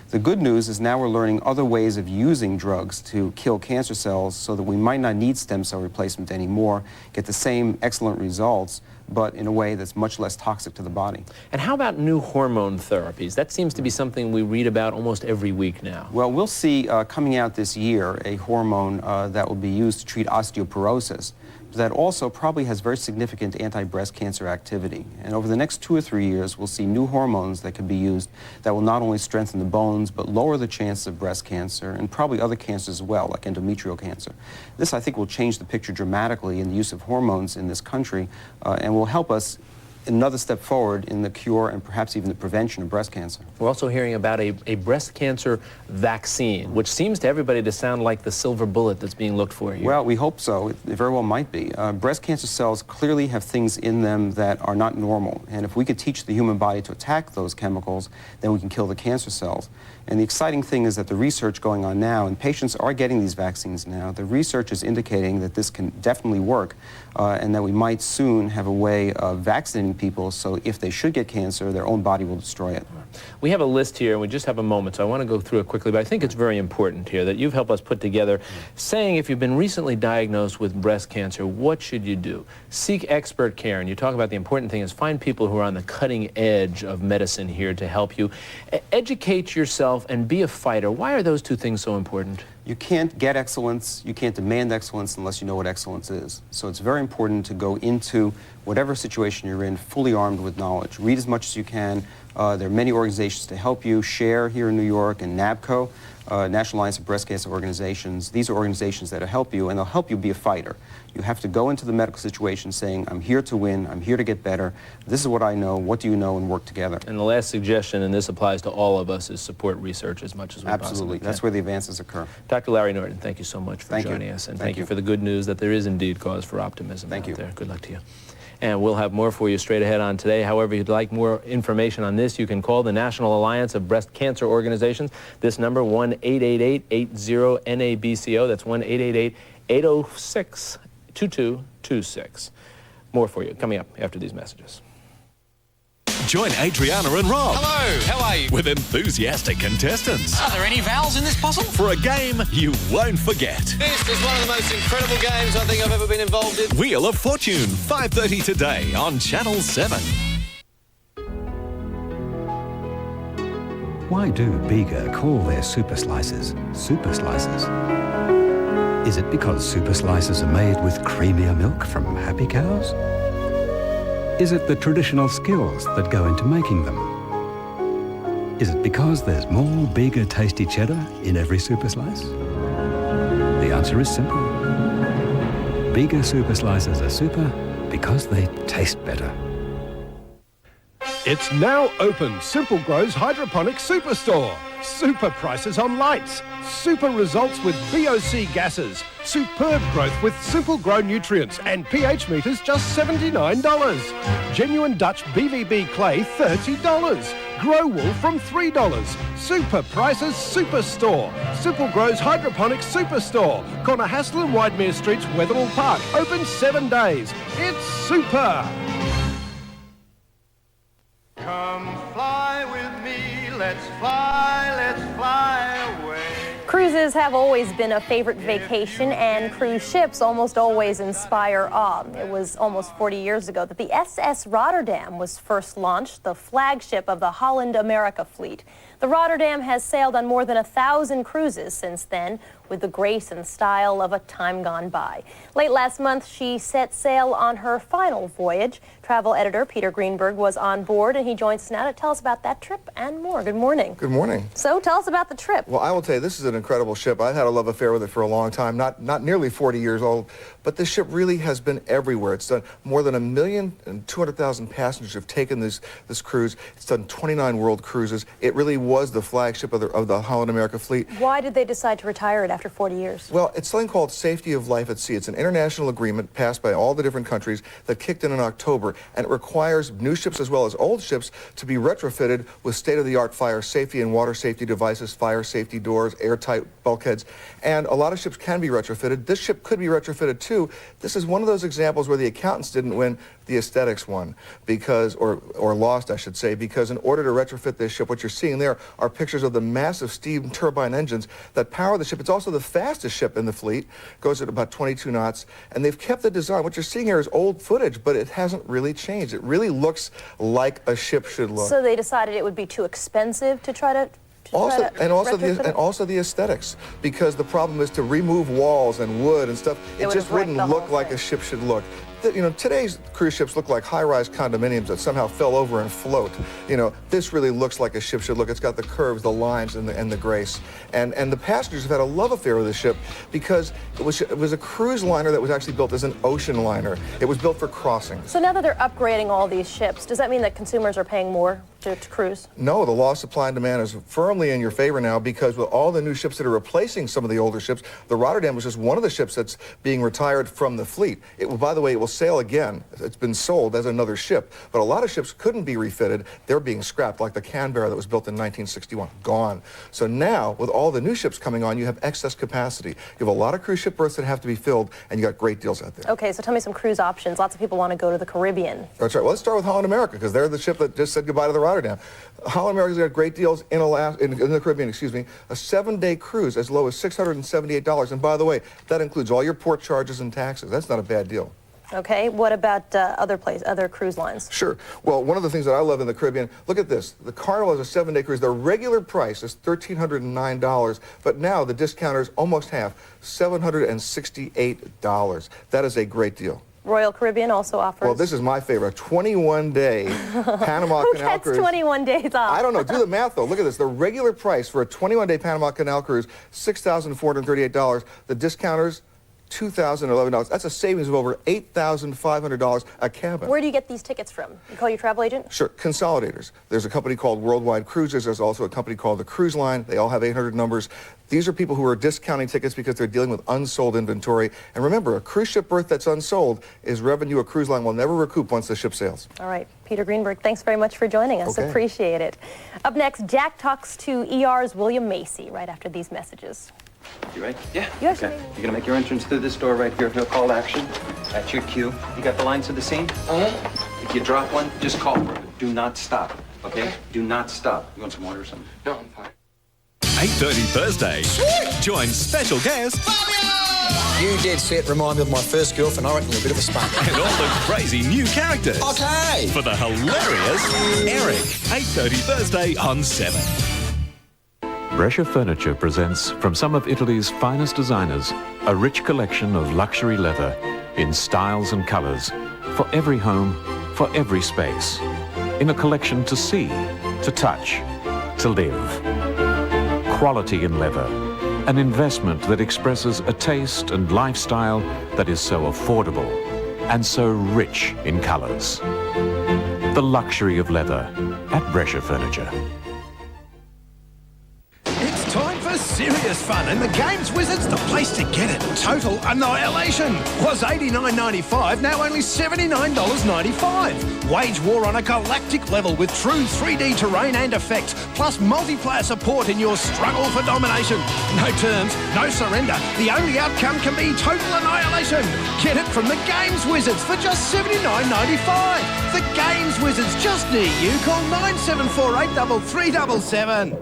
The good news is now we're learning other ways of using drugs to kill cancer cells so that we might not need stem cell replacement anymore, get the same excellent results, but in a way that's much less toxic to the body. And how about new hormone therapies? That seems to be something we read about almost every week now. Well, we'll see coming out this year a hormone that will be used to treat osteoporosis that also probably has very significant anti-breast cancer activity. And over the next 2 or 3 years, we'll see new hormones that can be used that will not only strengthen the bones, but lower the chances of breast cancer and probably other cancers as well, like endometrial cancer. This, I think, will change the picture dramatically in the use of hormones in this country and will help us another step forward in the cure and perhaps even the prevention of breast cancer. We're also hearing about a breast cancer vaccine, which seems to everybody to sound like the silver bullet that's being looked for here. Well, we hope so. It very well might be. Breast cancer cells clearly have things in them that are not normal, and if we could teach the human body to attack those chemicals, then we can kill the cancer cells. And the exciting thing is that the research going on now, and patients are getting these vaccines now, the research is indicating that this can definitely work and that we might soon have a way of vaccinating people so if they should get cancer, their own body will destroy it. We have a list here, and we just have a moment, so I want to go through it quickly, but I think it's very important here that you've helped us put together, saying if you've been recently diagnosed with breast cancer, what should you do? Seek expert care, and you talk about the important thing is find people who are on the cutting edge of medicine here to help you. Educate yourself and be a fighter. Why are those two things so important? You can't get excellence, you can't demand excellence unless you know what excellence is. So it's very important to go into whatever situation you're in fully armed with knowledge. Read as much as you can. There are many organizations to help you. SHARE here in New York and NABCO, National Alliance of Breast Cancer Organizations. These are organizations that will help you, and they'll help you be a fighter. You have to go into the medical situation saying, I'm here to win, I'm here to get better, this is what I know, what do you know, and work together. And the last suggestion, and this applies to all of us, is support research as much as we possibly Absolutely. can. That's where the advances occur. Dr. Larry Norton, thank you so much for joining us, and thank you for the good news that there is indeed cause for optimism out there. Good luck to you. And we'll have more for you straight ahead on Today. However, if you'd like more information on this, you can call the National Alliance of Breast Cancer Organizations. This number, 1-888-80-NABCO. That's 1-888-806-2226. More for you coming up after these messages. Join Adriana and Rob. Hello, how are you? With enthusiastic contestants. Are there any vowels in this puzzle? For a game you won't forget. This is one of the most incredible games I think I've ever been involved in. Wheel of Fortune, 5:30 today on Channel 7. Why do Bega call their super slices super slices? Is it because super slices are made with creamier milk from happy cows? Is it the traditional skills that go into making them? Is it because there's more Bega tasty cheddar in every super slice? The answer is simple. Bega super slices are super because they taste better. It's now open Simple Grow's Hydroponic Superstore. Super prices on lights, super results with VOC gases, superb growth with Simple Grow nutrients and pH meters just $79. Genuine Dutch BVB clay $30. Grow wool from $3. Super prices Superstore. Simple Grow's Hydroponic Superstore. Corner Hassel and Widemere Streets, Wetherall Park. Open 7 days. It's super. Come fly with me, let's fly away. Cruises have always been a favorite vacation, and cruise ships almost always inspire awe. It was almost 40 years ago that the SS Rotterdam was first launched, the flagship of the Holland America fleet. The Rotterdam has sailed on more than 1,000 cruises since then, with the grace and style of a time gone by. Late last month, she set sail on her final voyage. Travel editor Peter Greenberg was on board, and he joins us now to tell us about that trip and more. Good morning. Good morning. So tell us about the trip. Well, I will tell you, this is an incredible ship. I've had a love affair with it for a long time, not nearly 40 years old, but this ship really has been everywhere. It's done more than 1,200,000 passengers have taken this cruise. It's done 29 world cruises. It really was the flagship of the Holland America fleet. Why did they decide to retire it after 40 years? Well, it's something called Safety of Life at Sea. It's an international agreement passed by all the different countries that kicked in October, and it requires new ships as well as old ships to be retrofitted with state-of-the-art fire safety and water safety devices, fire safety doors, airtight bulkheads, and a lot of ships can be retrofitted. This ship could be retrofitted too. This is one of those examples where the accountants didn't win, the aesthetics won, because, or lost, I should say, because in order to retrofit this ship, what you're seeing there are pictures of the massive steam turbine engines that power the ship. It's also the fastest ship in the fleet, goes at about 22 knots, and they've kept the design. What you're seeing here is old footage, but it hasn't really changed. It really looks like a ship should look. So they decided it would be too expensive to try to also the aesthetics, because the problem is to remove walls and wood and stuff. It just wouldn't look like a ship should look. You know, today's cruise ships look like high-rise condominiums that somehow fell over and float. You know, this really looks like a ship should look. It's got the curves, the lines, and the grace. And the passengers have had a love affair with the ship because it was a cruise liner that was actually built as an ocean liner. It was built for crossings. So now that they're upgrading all these ships, does that mean that consumers are paying more to cruise? No, the law of supply and demand is firmly in your favor now, because with all the new ships that are replacing some of the older ships, the Rotterdam was just one of the ships that's being retired from the fleet. By the way, it will sail again. It's been sold as another ship, but a lot of ships couldn't be refitted. They're being scrapped, like the Canberra that was built in 1961, gone. So now, with all the new ships coming on, you have excess capacity. You have a lot of cruise ship berths that have to be filled, and you got great deals out there. Okay, so tell me some cruise options. Lots of people want to go to the Caribbean. That's right. Well, let's start with Holland America, because they're the ship that just said goodbye to the Rotterdam. Holland America's got great deals in the Caribbean, excuse me. A 7-day cruise as low as $678. And by the way, that includes all your port charges and taxes. That's not a bad deal. Okay, what about other cruise lines? Sure. Well, one of the things that I love in the Caribbean, look at this. The Carnival is a 7-day cruise. The regular price is $1,309, but now the discount is almost half, $768. That is a great deal. Royal Caribbean also offers... Well, this is my favorite, a 21-day Panama Canal cruise. Who gets 21 days off? I don't know. Do the math, though. Look at this. The regular price for a 21-day Panama Canal cruise, $6,438. The discounters, $2,011. That's a savings of over $8,500 a cabin. Where do you get these tickets from? You call your travel agent? Sure. Consolidators. There's a company called Worldwide Cruises. There's also a company called the Cruise Line. They all have 800 numbers. These are people who are discounting tickets because they're dealing with unsold inventory. And remember, a cruise ship berth that's unsold is revenue a cruise line will never recoup once the ship sails. All right. Peter Greenberg, thanks very much for joining us. Okay. Appreciate it. Up next, Jack talks to ER's William Macy right after these messages. You ready? Yeah. Yes. Okay. You're gonna make your entrance through this door right here. No call to action. That's your cue. You got the lines to the scene? If you drop one, just call for it. Do not stop. Okay? Do not stop. You want some water or something? No, I'm fine. 8:30 Thursday. Join special guest You dead set remind me of my first girlfriend. I reckon you're a bit of a spunk. and all the crazy new characters. Okay. For the hilarious Eric. 8:30 Thursday on 7. Brescia Furniture presents, from some of Italy's finest designers, a rich collection of luxury leather in styles and colors for every home, for every space. In a collection to see, to touch, to live. Quality in leather, an investment that expresses a taste and lifestyle that is so affordable and so rich in colors. The luxury of leather at Brescia Furniture. It's time for serious fun, and the Games Wizard's the place to get it. Total annihilation was $89.95, now only $79.95. Wage war on a galactic level with true 3D terrain and effects, plus multiplayer support in your struggle for domination. No terms, no surrender. The only outcome can be total annihilation. Get it from the Games Wizards for just $79.95. The Games Wizards, just near you. Call 9748 3377.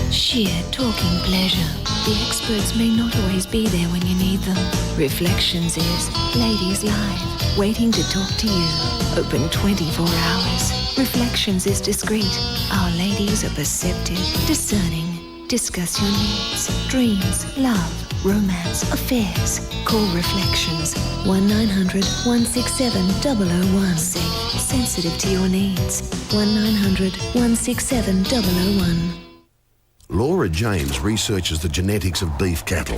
Sheer talking pleasure. The experts may not always be there when you need them. Reflections is Ladies Live, waiting to talk to you. Open 24 hours. Reflections is discreet. Our ladies are perceptive, discerning. Discuss your needs, dreams, love, romance, affairs. Call Reflections 1-900-167-001. Safe, sensitive to your needs. 1-900-167-001. Laura James researches the genetics of beef cattle.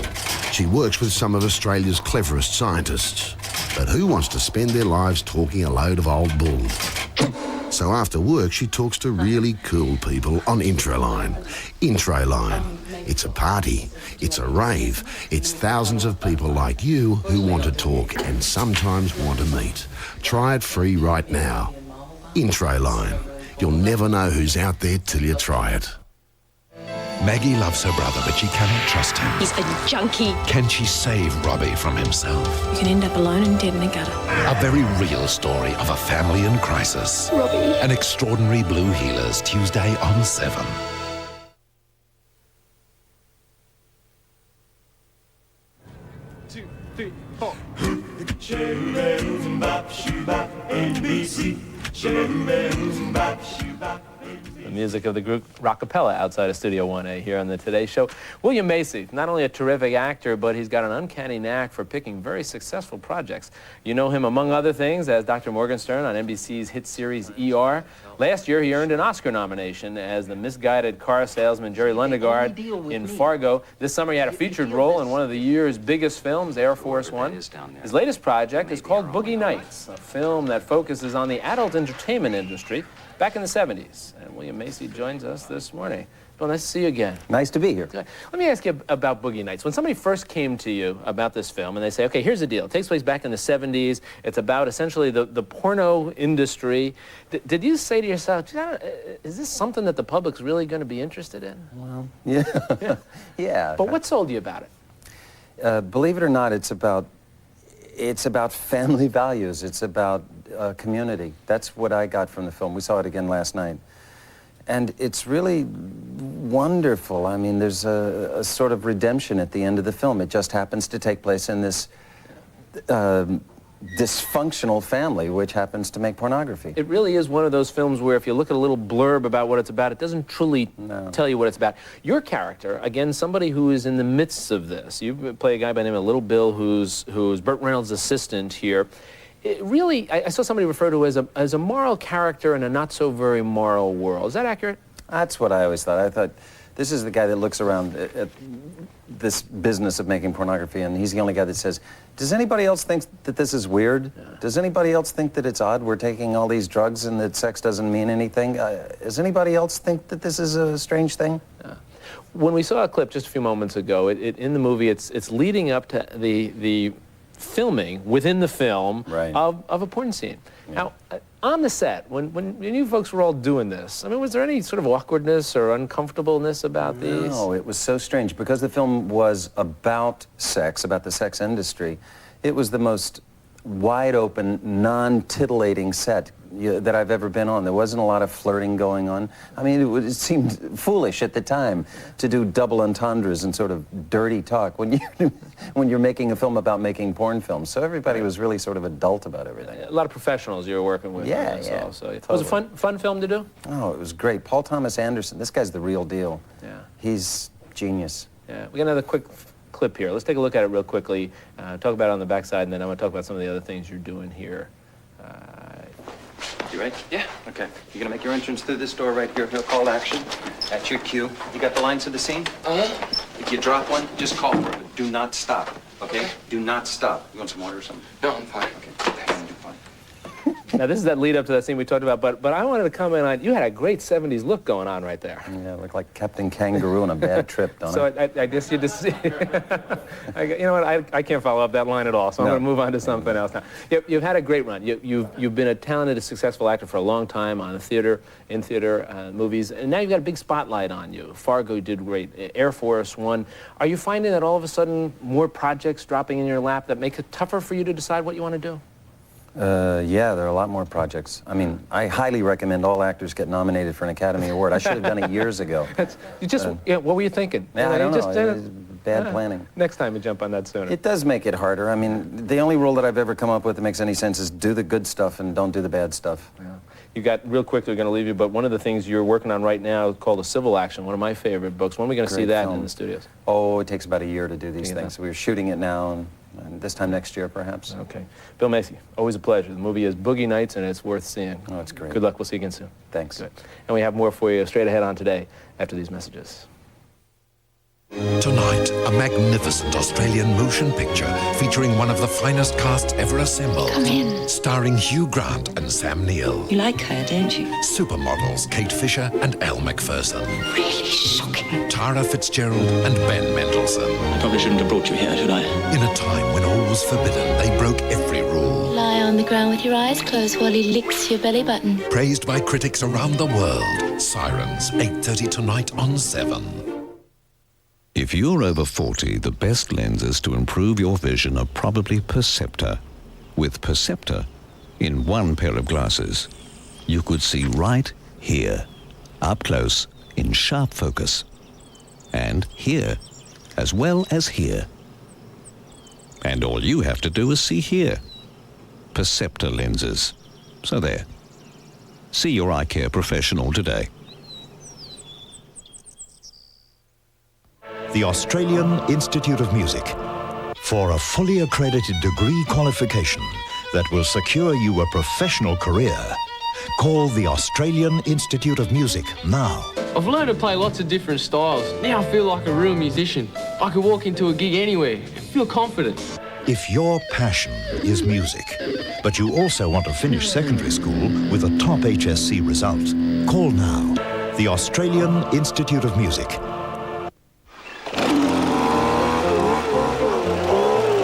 She works with some of Australia's cleverest scientists. But who wants to spend their lives talking a load of old bull? So after work, she talks to really cool people on Introline. Introline. It's a party. It's a rave. It's thousands of people like you who want to talk and sometimes want to meet. Try it free right now. Introline. You'll never know who's out there till you try it. Maggie loves her brother, but she cannot trust him. He's a junkie. Can she save Robbie from himself? You can end up alone and dead in a gutter. A very real story of a family in crisis. Robbie. An Extraordinary Blue Healers, Tuesday on 7. NBC. The music of the group Rockapella outside of Studio 1A here on the Today Show. William Macy, not only a terrific actor, but he's got an uncanny knack for picking very successful projects. You know him, among other things, as Dr. Morgenstern on NBC's hit series ER. Last year, he earned an Oscar nomination as the misguided car salesman Jerry Lundegaard in Fargo. This summer, he had a featured role in one of the year's biggest films, Air Force One. His latest project is called Boogie Nights, a film that focuses on the adult entertainment industry back in the 70s. And William Macy joins us this morning. Bill, nice to see you again. Nice to be here. Let me ask you about Boogie Nights. When somebody first came to you about this film and they say, okay, here's the deal. It takes place back in the 70s. It's about essentially the porno industry. Did you say to yourself, is this something that the public's really going to be interested in? Well, yeah. Yeah. But what sold you about it? Believe it or not, it's about family values. It's about community. That's what I got from the film. We saw it again last night. And it's really wonderful. I mean, there's a sort of redemption at the end of the film. It just happens to take place in this dysfunctional family which happens to make pornography. It really is one of those films where if you look at a little blurb about what it's about, it doesn't truly tell you what it's about. Your character, again, somebody who is in the midst of this. You play a guy by the name of Little Bill who's Burt Reynolds' assistant here. It really, I saw somebody refer to as a moral character in a not so very moral world. Is that accurate? That's what I always thought. I thought, this is the guy that looks around at this business of making pornography, and he's the only guy that says, does anybody else think that this is weird? Yeah. Does anybody else think that it's odd we're taking all these drugs and that sex doesn't mean anything? Does anybody else think that this is a strange thing? Yeah. When we saw a clip just a few moments ago, in the movie, it's leading up to the filming within the film of a porn scene. Yeah. Now, on the set, when you folks were all doing this, I mean, was there any sort of awkwardness or uncomfortabableness about these? No, it was so strange. Because the film was about sex, about the sex industry, it was the most wide-open, non-titillating set that I've ever been on. There wasn't a lot of flirting going on. I mean, it seemed foolish at the time to do double entendres and sort of dirty talk when you're making a film about making porn films. So everybody was really sort of adult about everything. A lot of professionals you were working with. Yeah, on this yeah. Also. Totally. Was it a fun film to do? Oh, it was great. Paul Thomas Anderson, this guy's the real deal. Yeah. He's genius. Yeah. We got another quick clip here. Let's take a look at it real quickly, talk about it on the backside, and then I'm going to talk about some of the other things you're doing here. You ready? Yeah. Okay. You're gonna make your entrance through this door right here. He'll call action. That's your cue. You got the lines to the scene? If you drop one, just call for it. Do not stop. Okay? Do not stop. You want some water or something? No, I'm fine. Okay. Thanks. You're fine. Now, this is that lead up to that scene we talked about, but I wanted to comment on, you had a great 70s look going on right there. Yeah, look like Captain Kangaroo on a bad trip, don't so I guess you just, you know what, I can't follow up that line at all, so I'm going to move on to something else now. You've had a great run. You've been a talented, successful actor for a long time on the in theater, movies, and now you've got a big spotlight on you. Fargo, you did great. Air Force One. Are you finding that all of a sudden more projects dropping in your lap that make it tougher for you to decide what you want to do? Yeah, there are a lot more projects. I mean, I highly recommend all actors get nominated for an Academy Award. I should have done it years ago. What were you thinking? Yeah, I don't know. Bad planning. Next time you jump on that sooner. It does make it harder. I mean, the only rule that I've ever come up with that makes any sense is do the good stuff and don't do the bad stuff. Yeah. You got, real quickly, we're going to leave you, but one of the things you're working on right now is called A Civil Action, one of my favorite books. When are we going to see that in the studios? Oh, it takes about a year to do these things. So we're shooting it now, and this time next year, perhaps. Okay. Bill Macy, always a pleasure. The movie is Boogie Nights, and it's worth seeing. Oh, it's great. Good luck. We'll see you again soon. Thanks. Good. And we have more for you straight ahead on Today after these messages. Tonight, a magnificent Australian motion picture featuring one of the finest casts ever assembled. Come in. Starring Hugh Grant and Sam Neill. You like her, don't you? Supermodels Kate Fisher and Elle Macpherson. Really shocking. Tara Fitzgerald and Ben Mendelsohn. I probably shouldn't have brought you here, should I? In a time when all was forbidden, they broke every rule. Lie on the ground with your eyes closed while he licks your belly button. Praised by critics around the world. Sirens, 8:30 tonight on 7. If you're over 40, the best lenses to improve your vision are probably Perceptor. With Perceptor, in one pair of glasses, you could see right here, up close, in sharp focus, and here, as well as here. And all you have to do is see here. Perceptor lenses. So there. See your eye care professional today. The Australian Institute of Music. For a fully accredited degree qualification that will secure you a professional career, call the Australian Institute of Music now. I've learned to play lots of different styles. Now I feel like a real musician. I could walk into a gig anywhere and feel confident. If your passion is music, but you also want to finish secondary school with a top HSC result, call now. The Australian Institute of Music.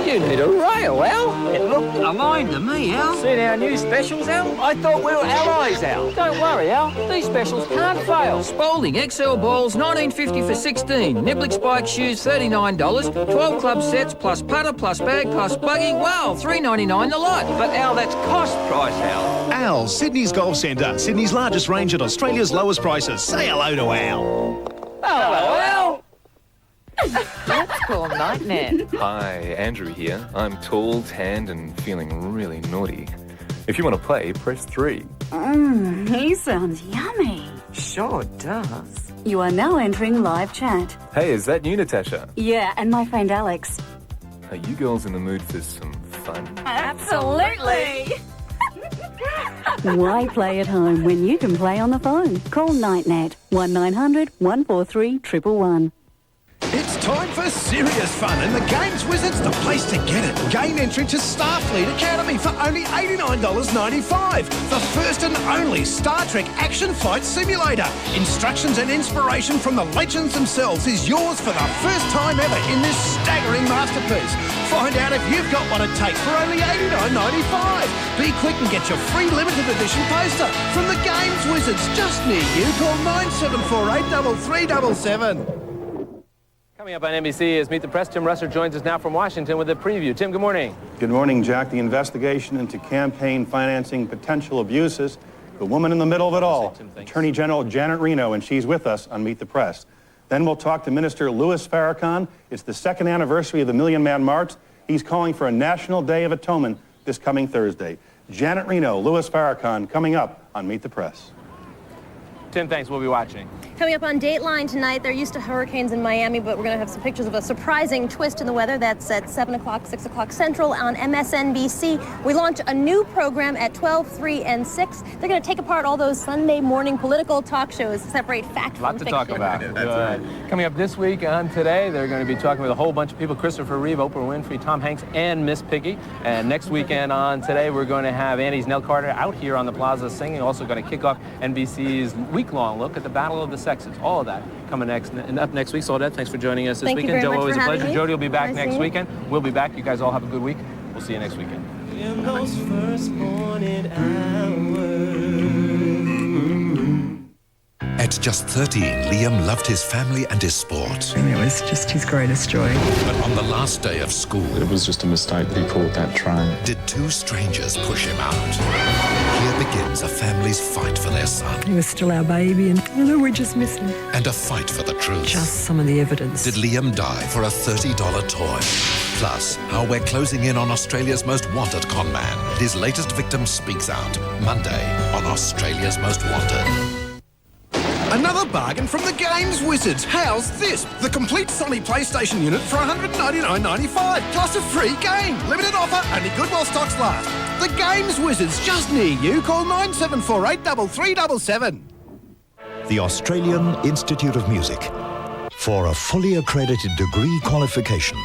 You need a rail, Al. It looked a line to me, Al. Seen our new specials, Al? I thought we were allies, Al. Don't worry, Al. These specials can't fail. Spalding XL balls, $19.50 for 16. Niblick spike shoes, $39. 12 club sets plus putter plus bag plus buggy. Wow, $3.99 the lot. But, Al, that's cost price, Al. Al, Sydney's Golf Centre. Sydney's largest range at Australia's lowest prices. Say hello to Al. Hello, Al. Let's call NightNet. Hi, Andrew here. I'm tall, tanned, and feeling really naughty. If you want to play, press 3. He sounds yummy. Sure does. You are now entering live chat. Hey, is that you, Natasha? Yeah, and my friend Alex. Are you girls in the mood for some fun? Absolutely. Why play at home when you can play on the phone? Call NightNet 1900 143 111. It's time for serious fun, and the Games Wizard's the place to get it. Gain entry to Starfleet Academy for only $89.95. The first and only Star Trek action fight simulator. Instructions and inspiration from the legends themselves is yours for the first time ever in this staggering masterpiece. Find out if you've got what it takes for only $89.95. Be quick and get your free limited edition poster from the Games Wizards just near you. Call 9748 3377. Coming up on NBC is Meet the Press. Tim Russer joins us now from Washington with a preview. Tim, good morning. Good morning, Jack. The investigation into campaign financing potential abuses. The woman in the middle of it all, Attorney General Janet Reno, and she's with us on Meet the Press. Then we'll talk to Minister Louis Farrakhan. It's the second anniversary of the Million Man March. He's calling for a National Day of Atonement this coming Thursday. Janet Reno, Louis Farrakhan, coming up on Meet the Press. Tim, thanks. We'll be watching. Coming up on Dateline tonight, they're used to hurricanes in Miami, but we're going to have some pictures of a surprising twist in the weather. That's at 7 o'clock, 6 o'clock Central on MSNBC. We launch a new program at 12, 3, and 6. They're going to take apart all those Sunday morning political talk shows, separate fact from fiction. Lot to talk about. Coming up this week on Today, they're going to be talking with a whole bunch of people: Christopher Reeve, Oprah Winfrey, Tom Hanks, and Miss Piggy. And next weekend on Today, we're going to have Andy's Nell Carter out here on the plaza singing. Also going to kick off NBC's week-long look at the Battle of the Sexes. All of that coming next and up next week. Soledad, thanks for joining us this Thank weekend. You very Joe, always much a for pleasure. having me. Jody will be back next See weekend. We'll be back. You guys all have a good week. We'll see you next weekend. In those first morning hours. At just 13, Liam loved his family and his sport. And it was just his greatest joy. But on the last day of school... It was just a mistake that he pulled that train. Did two strangers push him out? Here begins a family's fight for their son. He was still our baby, and we just miss him. And a fight for the truth. Just some of the evidence. Did Liam die for a $30 toy? Plus, how we're closing in on Australia's most wanted con man. His latest victim speaks out. Monday on Australia's Most Wanted. Another bargain from the Games Wizards. How's this? The complete Sony PlayStation unit for $199.95 plus a free game. Limited offer, only good while stocks last. The Games Wizards, just near you. Call 9748 3377. The Australian Institute of Music. For a fully accredited degree qualification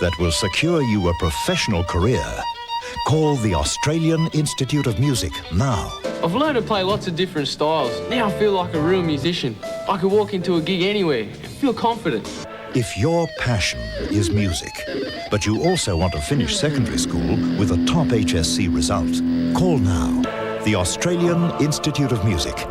that will secure you a professional career, call the Australian Institute of Music now. I've learned to play lots of different styles. Now I feel like a real musician. I could walk into a gig anywhere and feel confident. If your passion is music, but you also want to finish secondary school with a top HSC result, call now. The Australian Institute of Music.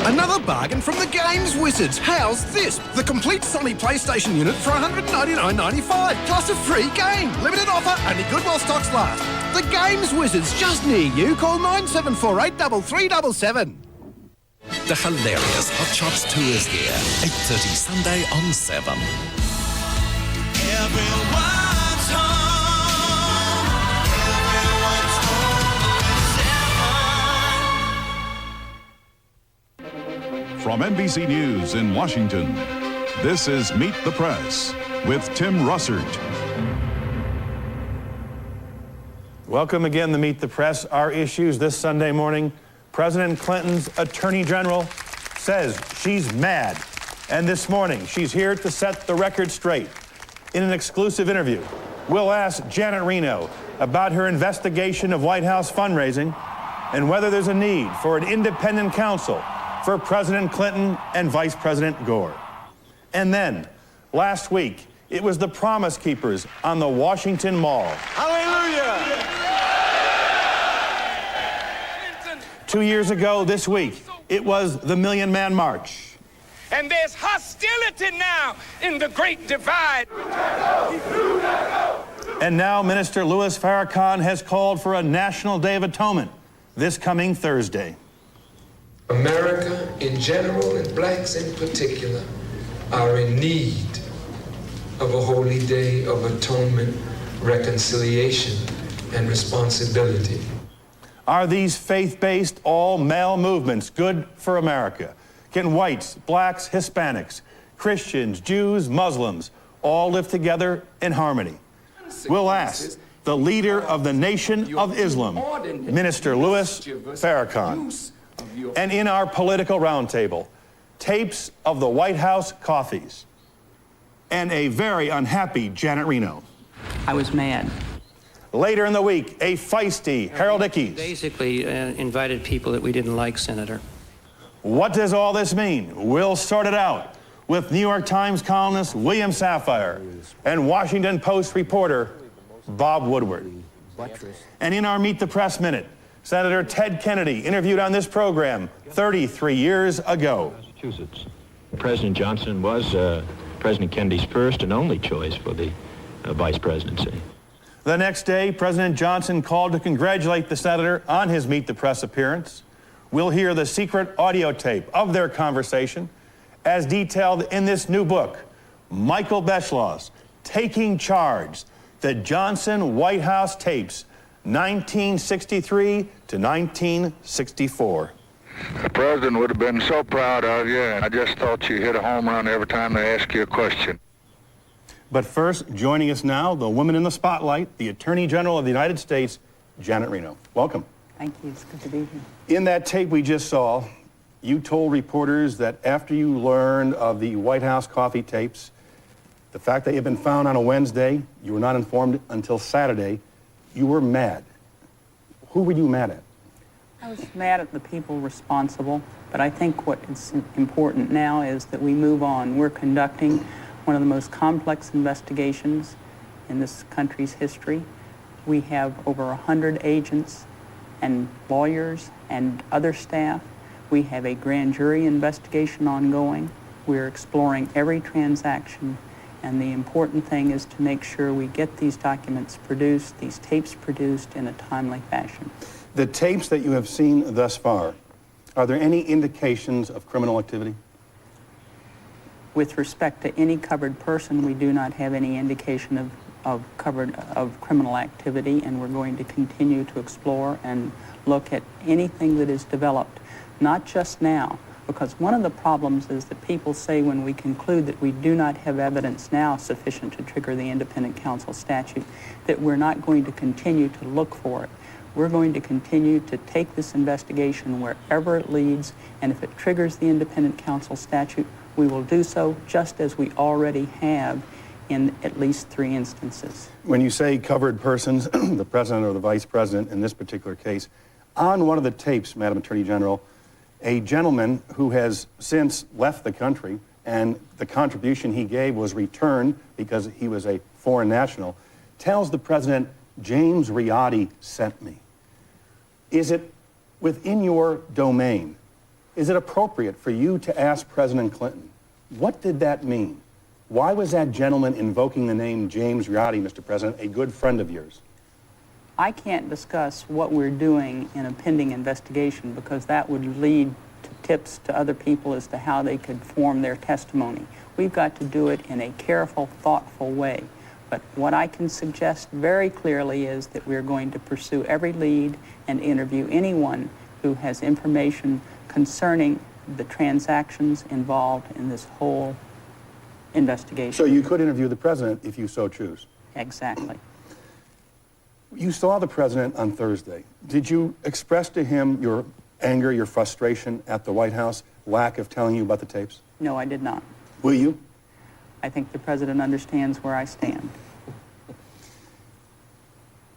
Another bargain from the Games Wizards. How's this? The complete Sony PlayStation unit for $199.95 plus a free game. Limited offer, only good while stocks last. The Games Wizards, just near you. Call 9748 3377. The hilarious Hot Shots 2 is here. 8:30 Sunday on 7. Everyone's home. Everyone's home. From NBC News in Washington, this is Meet the Press with Tim Russert. Welcome again to Meet the Press. Our issues this Sunday morning. President Clinton's Attorney General says she's mad. And this morning, she's here to set the record straight. In an exclusive interview, we'll ask Janet Reno about her investigation of White House fundraising and whether there's a need for an independent counsel for President Clinton and Vice President Gore. And then, last week, it was the Promise Keepers on the Washington Mall. Hallelujah! 2 years ago this week, it was the Million Man March. And there's hostility now in the Great Divide. And now Minister Louis Farrakhan has called for a National Day of Atonement this coming Thursday. America in general and blacks in particular are in need of a holy day of atonement, reconciliation, and responsibility. Are these faith-based, all-male movements good for America? Can whites, blacks, Hispanics, Christians, Jews, Muslims all live together in harmony? We'll ask the leader of the Nation of Islam, Minister Louis Farrakhan. And in our political roundtable, tapes of the White House coffees and a very unhappy Janet Reno. I was mad. Later in the week, a feisty Harold Ickes. Basically invited people that we didn't like, Senator. What does all this mean? We'll sort it out with New York Times columnist William Safire and Washington Post reporter Bob Woodward. And in our Meet the Press Minute, Senator Ted Kennedy interviewed on this program 33 years ago. Massachusetts. President Johnson was President Kennedy's first and only choice for the vice presidency. The next day, President Johnson called to congratulate the senator on his Meet the Press appearance. We'll hear the secret audio tape of their conversation as detailed in this new book, Michael Beschlaw's Taking Charge, the Johnson White House Tapes, 1963 to 1964. The president would have been so proud of you, and I just thought you hit a home run every time they ask you a question. But first, joining us now, the woman in the spotlight, the Attorney General of the United States, Janet Reno. Welcome. Thank you. It's good to be here. In that tape we just saw, you told reporters that after you learned of the White House coffee tapes, the fact that they had been found on a Wednesday, you were not informed until Saturday, you were mad. Who were you mad at? I was mad at the people responsible, but I think what is important now is that we move on. We're conducting one of the most complex investigations in this country's history. We have over 100 agents and lawyers and other staff. We have a grand jury investigation ongoing. We're exploring every transaction, and the important thing is to make sure we get these documents produced, these tapes produced in a timely fashion. The tapes that you have seen thus far, are there any indications of criminal activity? With respect to any covered person, we do not have any indication of criminal activity, and we're going to continue to explore and look at anything that is developed, not just now, because one of the problems is that people say when we conclude that we do not have evidence now sufficient to trigger the independent counsel statute, that we're not going to continue to look for it. We're going to continue to take this investigation wherever it leads, and if it triggers the independent counsel statute, we will do so just as we already have in at least 3 instances. When you say covered persons, the president or the vice president in this particular case, on one of the tapes, Madam Attorney General, a gentleman who has since left the country and the contribution he gave was returned because he was a foreign national, tells the president, James Riotti sent me. Is it within your domain? Is it appropriate for you to ask President Clinton, what did that mean? Why was that gentleman invoking the name James Riotti, Mr. President, a good friend of yours? I can't discuss what we're doing in a pending investigation because that would lead to tips to other people as to how they could form their testimony. We've got to do it in a careful, thoughtful way. But what I can suggest very clearly is that we're going to pursue every lead and interview anyone who has information concerning the transactions involved in this whole investigation. So you could interview the president if you so choose? Exactly. You saw the president on Thursday. Did you express to him your anger, your frustration at the White House, lack of telling you about the tapes? No, I did not. Will you? I think the president understands where I stand.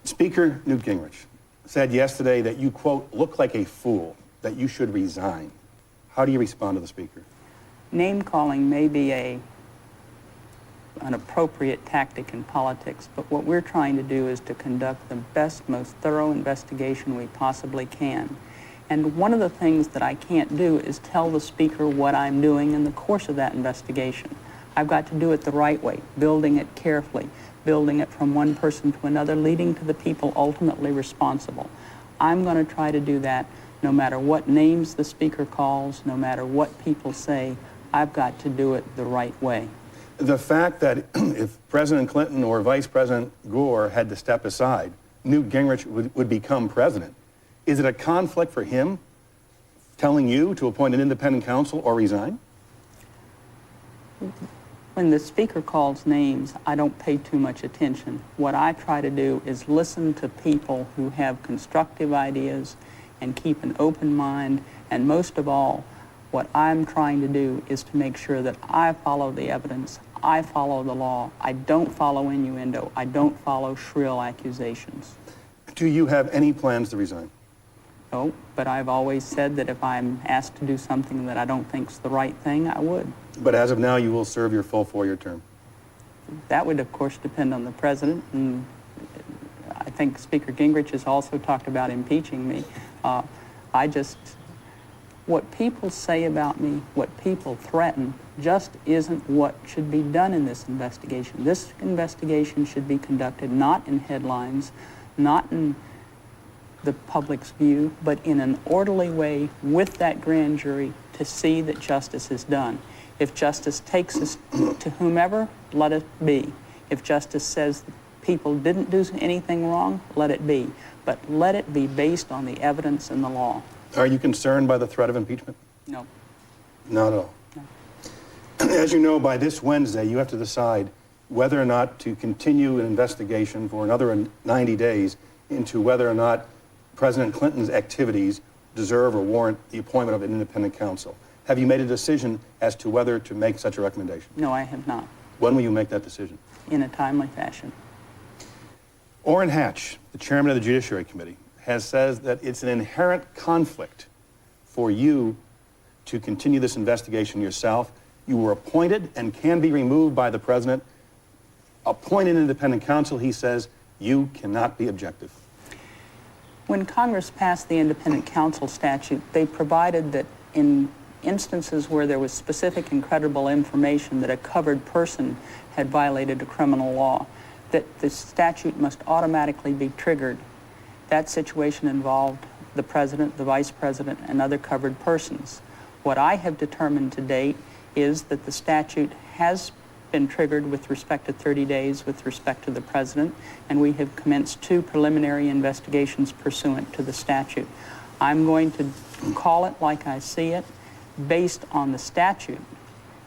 Speaker Newt Gingrich said yesterday that you, quote, look like a fool, that you should resign. How do you respond to the speaker? Name-calling may be an appropriate tactic in politics, but what we're trying to do is to conduct the best, most thorough investigation we possibly can. And one of the things that I can't do is tell the speaker what I'm doing in the course of that investigation. I've got to do it the right way, building it carefully, building it from one person to another, leading to the people ultimately responsible. I'm going to try to do that no matter what names the speaker calls, no matter what people say. I've got to do it the right way. The fact that if President Clinton or Vice President Gore had to step aside, Newt Gingrich would become president. Is it a conflict for him telling you to appoint an independent counsel or resign? When the speaker calls names, I don't pay too much attention. What I try to do is listen to people who have constructive ideas and keep an open mind, and most of all, what I'm trying to do is to make sure that I follow the evidence, I follow the law, I don't follow innuendo, I don't follow shrill accusations. Do you have any plans to resign? No, but I've always said that if I'm asked to do something that I don't think's the right thing, I would. But as of now, you will serve your full 4-year term. That would, of course, depend on the president, and I think Speaker Gingrich has also talked about impeaching me. What people say about me, what people threaten, just isn't what should be done in this investigation. This investigation should be conducted not in headlines, not in the public's view, but in an orderly way with that grand jury to see that justice is done. If justice takes us to whomever, let it be. If justice says people didn't do anything wrong, let it be. But let it be based on the evidence and the law. Are you concerned by the threat of impeachment? No. Not at all. No. As you know, by this Wednesday, you have to decide whether or not to continue an investigation for another 90 days into whether or not President Clinton's activities deserve or warrant the appointment of an independent counsel. Have you made a decision as to whether to make such a recommendation? No, I have not. When will you make that decision? In a timely fashion. Orrin Hatch, the chairman of the Judiciary Committee, has said that it's an inherent conflict for you to continue this investigation yourself. You were appointed and can be removed by the president. Appoint an independent counsel, he says, you cannot be objective. When Congress passed the independent counsel statute, they provided that in instances where there was specific and credible information that a covered person had violated a criminal law, that the statute must automatically be triggered. That situation involved the president, the vice president, and other covered persons. What I have determined to date is that the statute has been triggered with respect to 30 days with respect to the president, and we have commenced 2 preliminary investigations pursuant to the statute. I'm going to call it like I see it, based on the statute,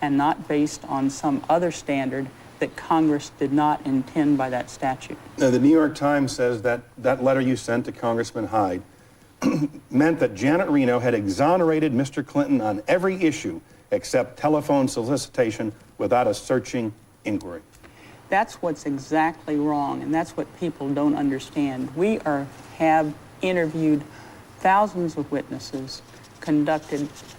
and not based on some other standard that Congress did not intend by that statute. Now, the New York Times says that that letter you sent to Congressman Hyde meant that Janet Reno had exonerated Mr. Clinton on every issue except telephone solicitation without a searching inquiry. That's what's exactly wrong, and that's what people don't understand. We have interviewed thousands of witnesses,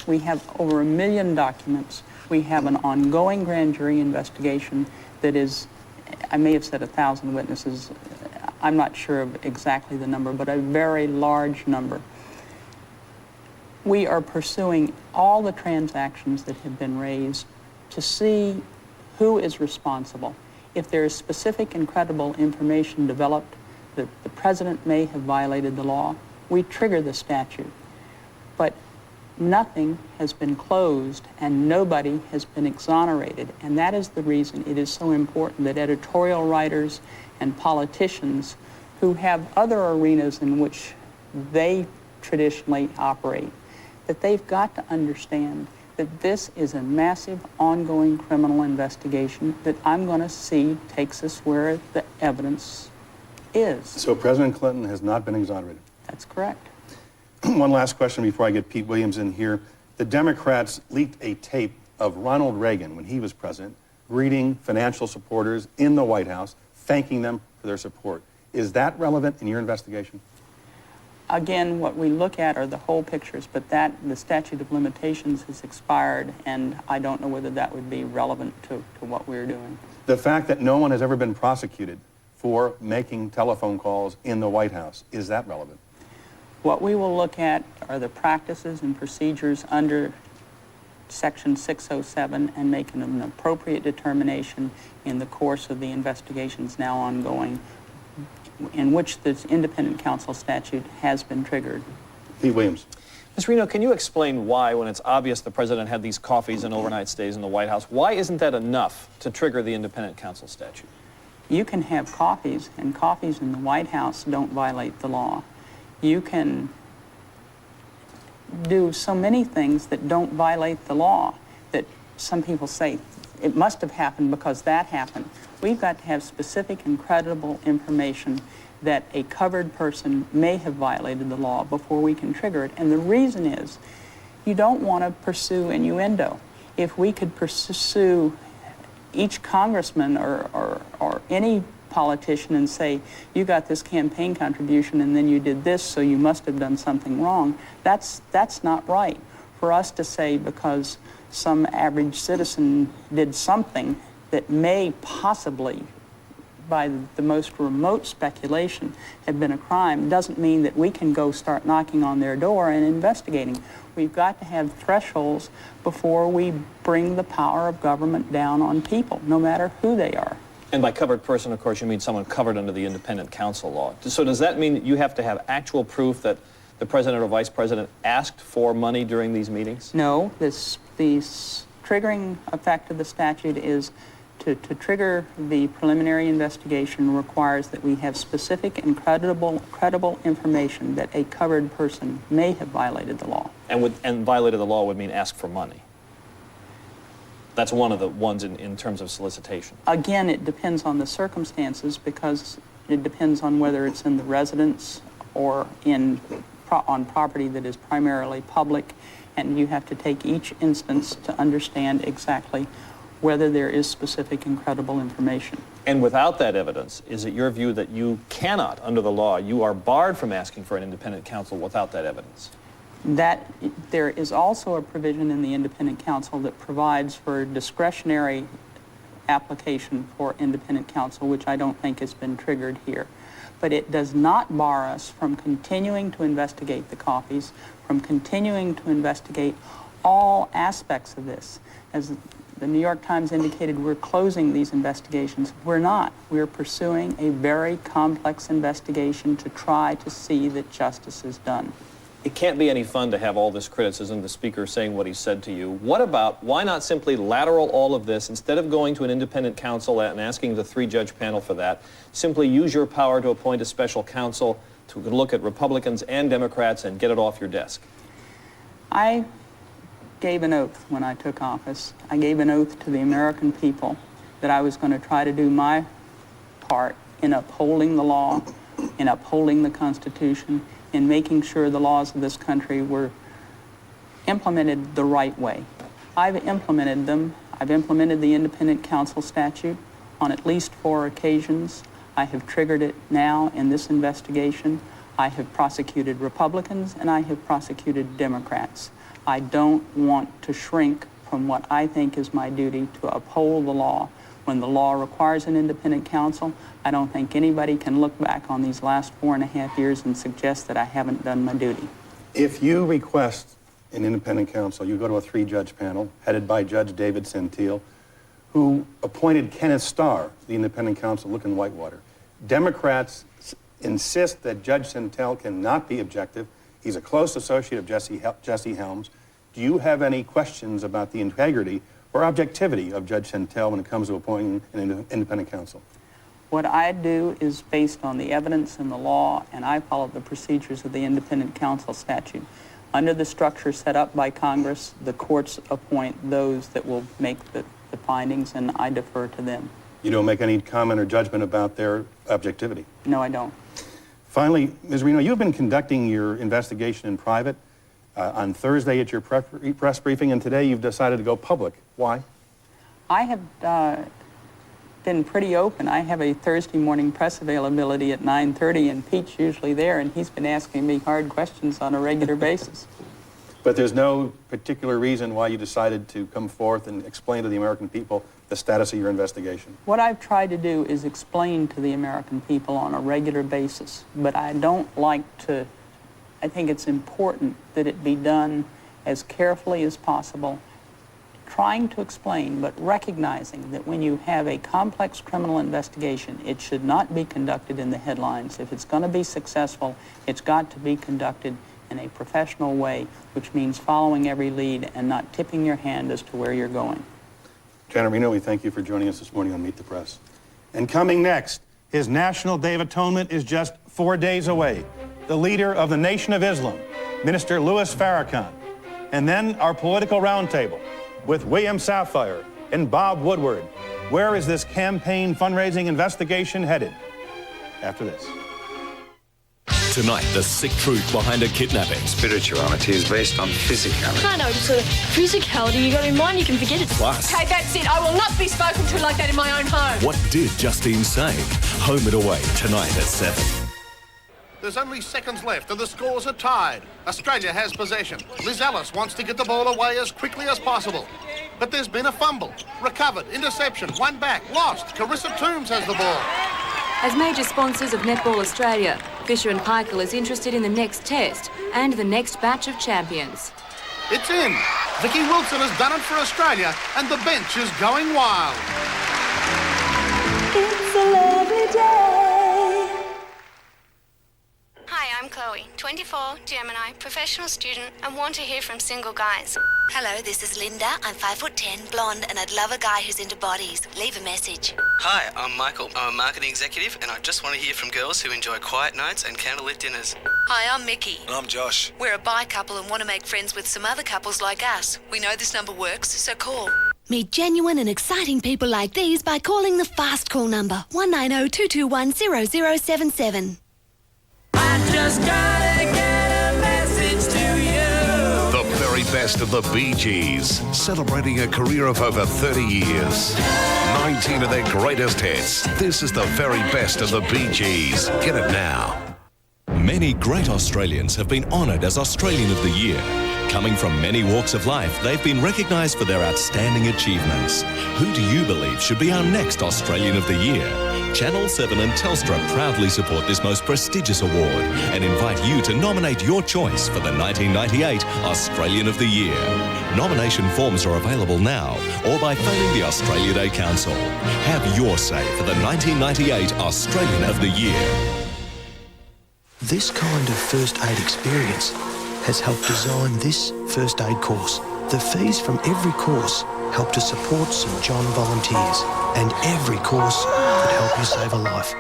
we have over 1 million documents. We have an ongoing grand jury investigation that is, I may have said 1,000 witnesses, I'm not sure of exactly the number, but a very large number. We are pursuing all the transactions that have been raised to see who is responsible. If there is specific and credible information developed that the president may have violated the law, we trigger the statute. But nothing has been closed and nobody has been exonerated, and that is the reason it is so important that editorial writers and politicians who have other arenas in which they traditionally operate, that they've got to understand that this is a massive ongoing criminal investigation that I'm going to see takes us where the evidence is. So President Clinton has not been exonerated? That's correct. One last question before I get Pete Williams in here. The Democrats leaked a tape of Ronald Reagan when he was president, greeting financial supporters in the White House, thanking them for their support. Is that relevant in your investigation? Again, what we look at are the whole pictures, but the statute of limitations has expired, and I don't know whether that would be relevant to what we're doing. The fact that no one has ever been prosecuted for making telephone calls in the White House, is that relevant? What we will look at are the practices and procedures under Section 607 and make an appropriate determination in the course of the investigations now ongoing, in which the independent counsel statute has been triggered. Pete Williams. Ms. Reno, can you explain why, when it's obvious the president had these coffees and overnight stays in the White House, why isn't that enough to trigger the independent counsel statute? You can have coffees, and coffees in the White House don't violate the law. You can do so many things that don't violate the law that some people say it must have happened because that happened. We've got to have specific and credible information that a covered person may have violated the law before we can trigger it. And the reason is you don't want to pursue innuendo. If we could pursue each congressman or any politician and say, you got this campaign contribution and then you did this, so you must have done something wrong, that's not right. For us to say because some average citizen did something that may possibly, by the most remote speculation, have been a crime, doesn't mean that we can go start knocking on their door and investigating. We've got to have thresholds before we bring the power of government down on people, no matter who they are. And by covered person, of course, you mean someone covered under the independent counsel law. So does that mean that you have to have actual proof that the president or vice president asked for money during these meetings? No, the triggering effect of the statute is to trigger the preliminary investigation requires that we have specific and credible information that a covered person may have violated the law. And violated the law would mean ask for money. That's one of the ones in terms of solicitation. Again, it depends on the circumstances because it depends on whether it's in the residence or on property that is primarily public, and you have to take each instance to understand exactly whether there is specific and credible information. And without that evidence, is it your view that you cannot, under the law, you are barred from asking for an independent counsel without that evidence? That there is also a provision in the independent counsel that provides for discretionary application for independent counsel, which I don't think has been triggered here. But it does not bar us from continuing to investigate the copies, from continuing to investigate all aspects of this. As the New York Times indicated, we're closing these investigations. We're not. We're pursuing a very complex investigation to try to see that justice is done. It can't be any fun to have all this criticism, the speaker saying what he said to you. What about, why not simply lateral all of this, instead of going to an independent counsel and asking the three-judge panel for that, simply use your power to appoint a special counsel to look at Republicans and Democrats and get it off your desk? I gave an oath when I took office. I gave an oath to the American people that I was going to try to do my part in upholding the law, in upholding the Constitution, in making sure the laws of this country were implemented the right way. I've implemented them. I've implemented the independent counsel statute on at least 4 occasions. I have triggered it now in this investigation. I have prosecuted Republicans and I have prosecuted Democrats. I don't want to shrink from what I think is my duty to uphold the law. When the law requires an independent counsel, I don't think anybody can look back on these last 4.5 years and suggest that I haven't done my duty. If you request an independent counsel, you go to a 3-judge panel headed by Judge David Sentille, who appointed Kenneth Starr, the independent counsel, look in Whitewater. Democrats insist that Judge Sentille cannot be objective. He's a close associate of Jesse Helms. Do you have any questions about the integrity or objectivity of Judge Sentille when it comes to appointing an independent counsel? What I do is based on the evidence and the law, and I follow the procedures of the independent counsel statute. Under the structure set up by Congress, the courts appoint those that will make the findings, and I defer to them. You don't make any comment or judgment about their objectivity? No, I don't. Finally, Ms. Reno, you've been conducting your investigation in private. On Thursday at your press briefing, and today you've decided to go public. Why? I have been pretty open. I have a Thursday morning press availability at 9:30, and Pete's usually there, and he's been asking me hard questions on a regular basis. But there's no particular reason why you decided to come forth and explain to the American people the status of your investigation? What I've tried to do is explain to the American people on a regular basis, but I don't like to. I think it's important that it be done as carefully as possible, trying to explain, but recognizing that when you have a complex criminal investigation, it should not be conducted in the headlines. If it's going to be successful, it's got to be conducted in a professional way, which means following every lead and not tipping your hand as to where you're going. Janet Reno, we thank you for joining us this morning on Meet the Press. And coming next, his National Day of Atonement is just 4 days away. The leader of the Nation of Islam, Minister Louis Farrakhan. And then our political roundtable with William Safire and Bob Woodward. Where is this campaign fundraising investigation headed? After this. Tonight, the sick truth behind a kidnapping. Spirituality is based on physicality. I know, sort of physicality. You got in mind, you can forget it. Plus, Okay, that's it. I will not be spoken to like that in my own home. what did Justine say? Home and Away, tonight at 7. There's only seconds left and the scores are tied. Australia has possession. Liz Ellis wants to get the ball away as quickly as possible. But there's been a fumble. Recovered, interception, one back, lost. Carissa Toombs has the ball. As major sponsors of Netball Australia, Fisher & Paykel is interested in the next test and the next batch of champions. It's in. Vicky Wilson has done it for Australia and the bench is going wild. It's a lovely day. Hi, I'm Chloe, 24, Gemini, professional student, and want to hear from single guys. Hello, this is Linda. I'm 5'10", blonde, and I'd love a guy who's into bodies. Leave a message. Hi, I'm Michael. I'm a marketing executive, and I just want to hear from girls who enjoy quiet nights and candlelit dinners. Hi, I'm Mickey. And I'm Josh. We're a bi couple and want to make friends with some other couples like us. We know this number works, so call. Meet genuine and exciting people like these by calling the fast call number 190-221-0077. I just gotta get a message to you. The very best of the Bee Gees, celebrating a career of over 30 years. 19 of their greatest hits. This is the very best of the Bee Gees. Get it now. Many great Australians have been honoured as Australian of the Year. Coming from many walks of life, they've been recognised for their outstanding achievements. Who do you believe should be our next Australian of the Year? Channel 7 and Telstra proudly support this most prestigious award and invite you to nominate your choice for the 1998 Australian of the Year. Nomination forms are available now or by phoning the Australia Day Council. Have your say for the 1998 Australian of the Year. This kind of first aid experience has helped design this first aid course. The fees from every course help to support St John volunteers, and every course could help you save a life.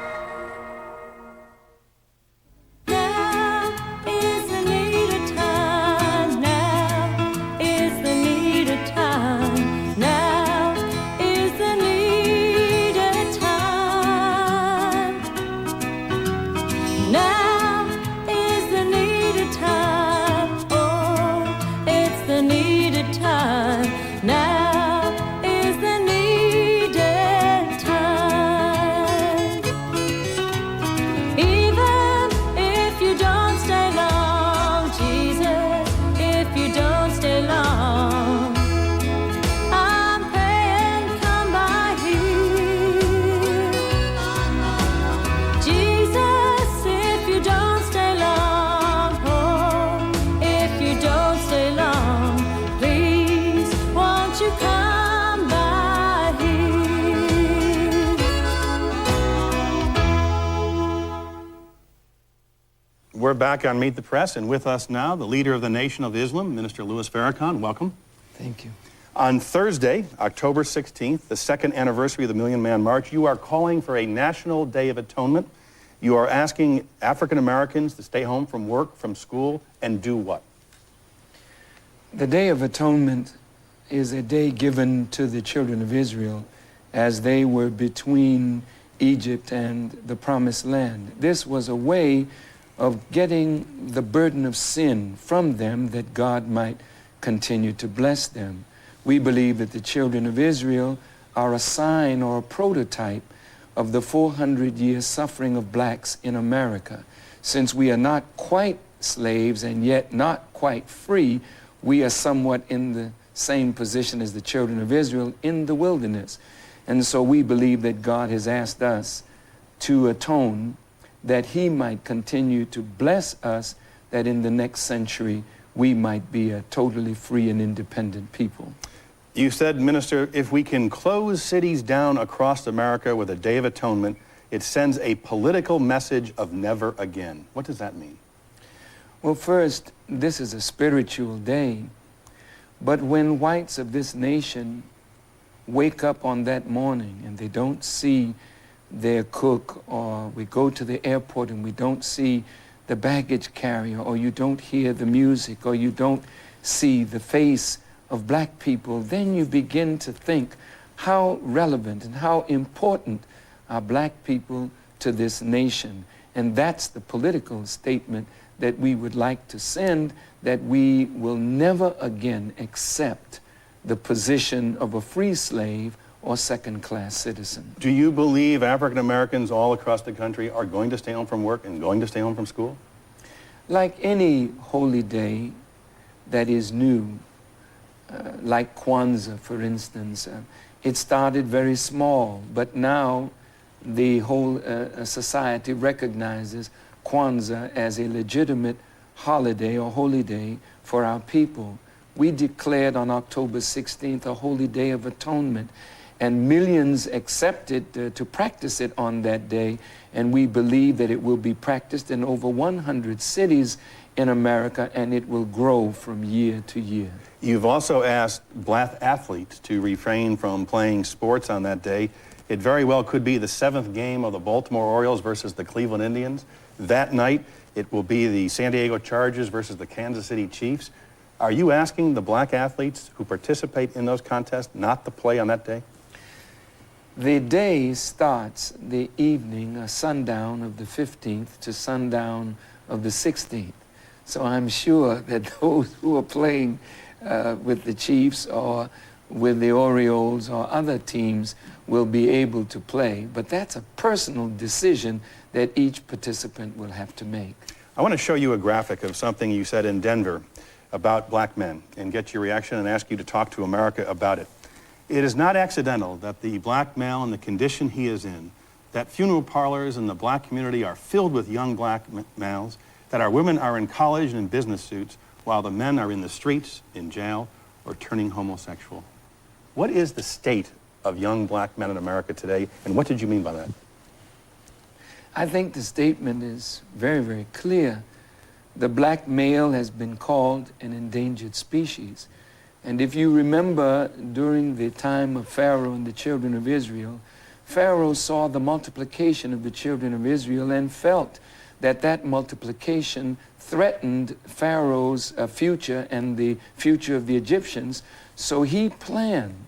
We're back on Meet the Press, and with us now, the leader of the Nation of Islam, Minister Louis Farrakhan. Welcome. Thank you. On Thursday, October 16th, the second anniversary of the Million Man March, you are calling for a National Day of Atonement. You are asking African Americans to stay home from work, from school, and do what? The Day of Atonement is a day given to the children of Israel as they were between Egypt and the Promised Land. This was a way of getting the burden of sin from them that God might continue to bless them. We believe that the children of Israel are a sign or a prototype of the 400-year suffering of blacks in America. Since we are not quite slaves and yet not quite free, we are somewhat in the same position as the children of Israel in the wilderness. And so we believe that God has asked us to atone, that he might continue to bless us, that in the next century we might be a totally free and independent people. You said, Minister, if we can close cities down across America with a Day of Atonement, it sends a political message of never again. What does that mean? Well, first, this is a spiritual day. But when whites of this nation wake up on that morning and they don't see their cook, or we go to the airport and we don't see the baggage carrier, or you don't hear the music, or you don't see the face of black people, then you begin to think how relevant and how important are black people to this nation. And that's the political statement that we would like to send, that we will never again accept the position of a free slave or second-class citizen. Do you believe African Americans all across the country are going to stay home from work and going to stay home from school? Like any holy day that is new, like Kwanzaa, for instance, it started very small, but now the whole society recognizes Kwanzaa as a legitimate holiday or holy day for our people. We declared on October 16th a holy day of atonement, and millions accepted to practice it on that day, and we believe that it will be practiced in over 100 cities in America, and it will grow from year to year. You've also asked black athletes to refrain from playing sports on that day. It very well could be the 7th game of the Baltimore Orioles versus the Cleveland Indians. That night, it will be the San Diego Chargers versus the Kansas City Chiefs. Are you asking the black athletes who participate in those contests not to play on that day? The day starts the evening, sundown of the 15th to sundown of the 16th. So I'm sure that those who are playing with the Chiefs or with the Orioles or other teams will be able to play. But that's a personal decision that each participant will have to make. I want to show you a graphic of something you said in Denver about black men and get your reaction and ask you to talk to America about it. It is not accidental that the black male in the condition he is in, that funeral parlors in the black community are filled with young black males, that our women are in college and in business suits, while the men are in the streets, in jail, or turning homosexual. What is the state of young black men in America today, and what did you mean by that? I think the statement is very, very clear. The black male has been called an endangered species. And if you remember, during the time of Pharaoh and the children of Israel, Pharaoh saw the multiplication of the children of Israel and felt that that multiplication threatened Pharaoh's future and the future of the Egyptians. So he planned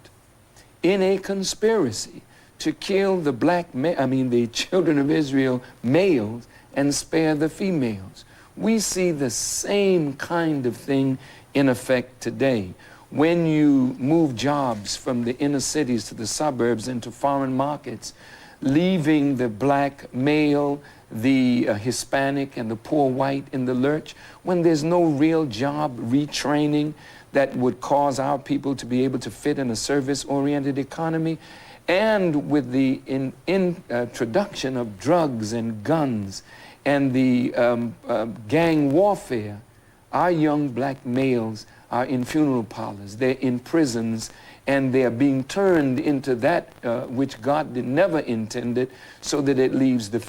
in a conspiracy to kill the children of Israel males and spare the females. We see the same kind of thing in effect today. When you move jobs from the inner cities to the suburbs into foreign markets, leaving the black male, the Hispanic, and the poor white in the lurch, when there's no real job retraining that would cause our people to be able to fit in a service-oriented economy, and with the introduction of drugs and guns and the gang warfare, our young black males are in funeral parlors, they're in prisons, and they're being turned into that which God never intended, so that it leaves the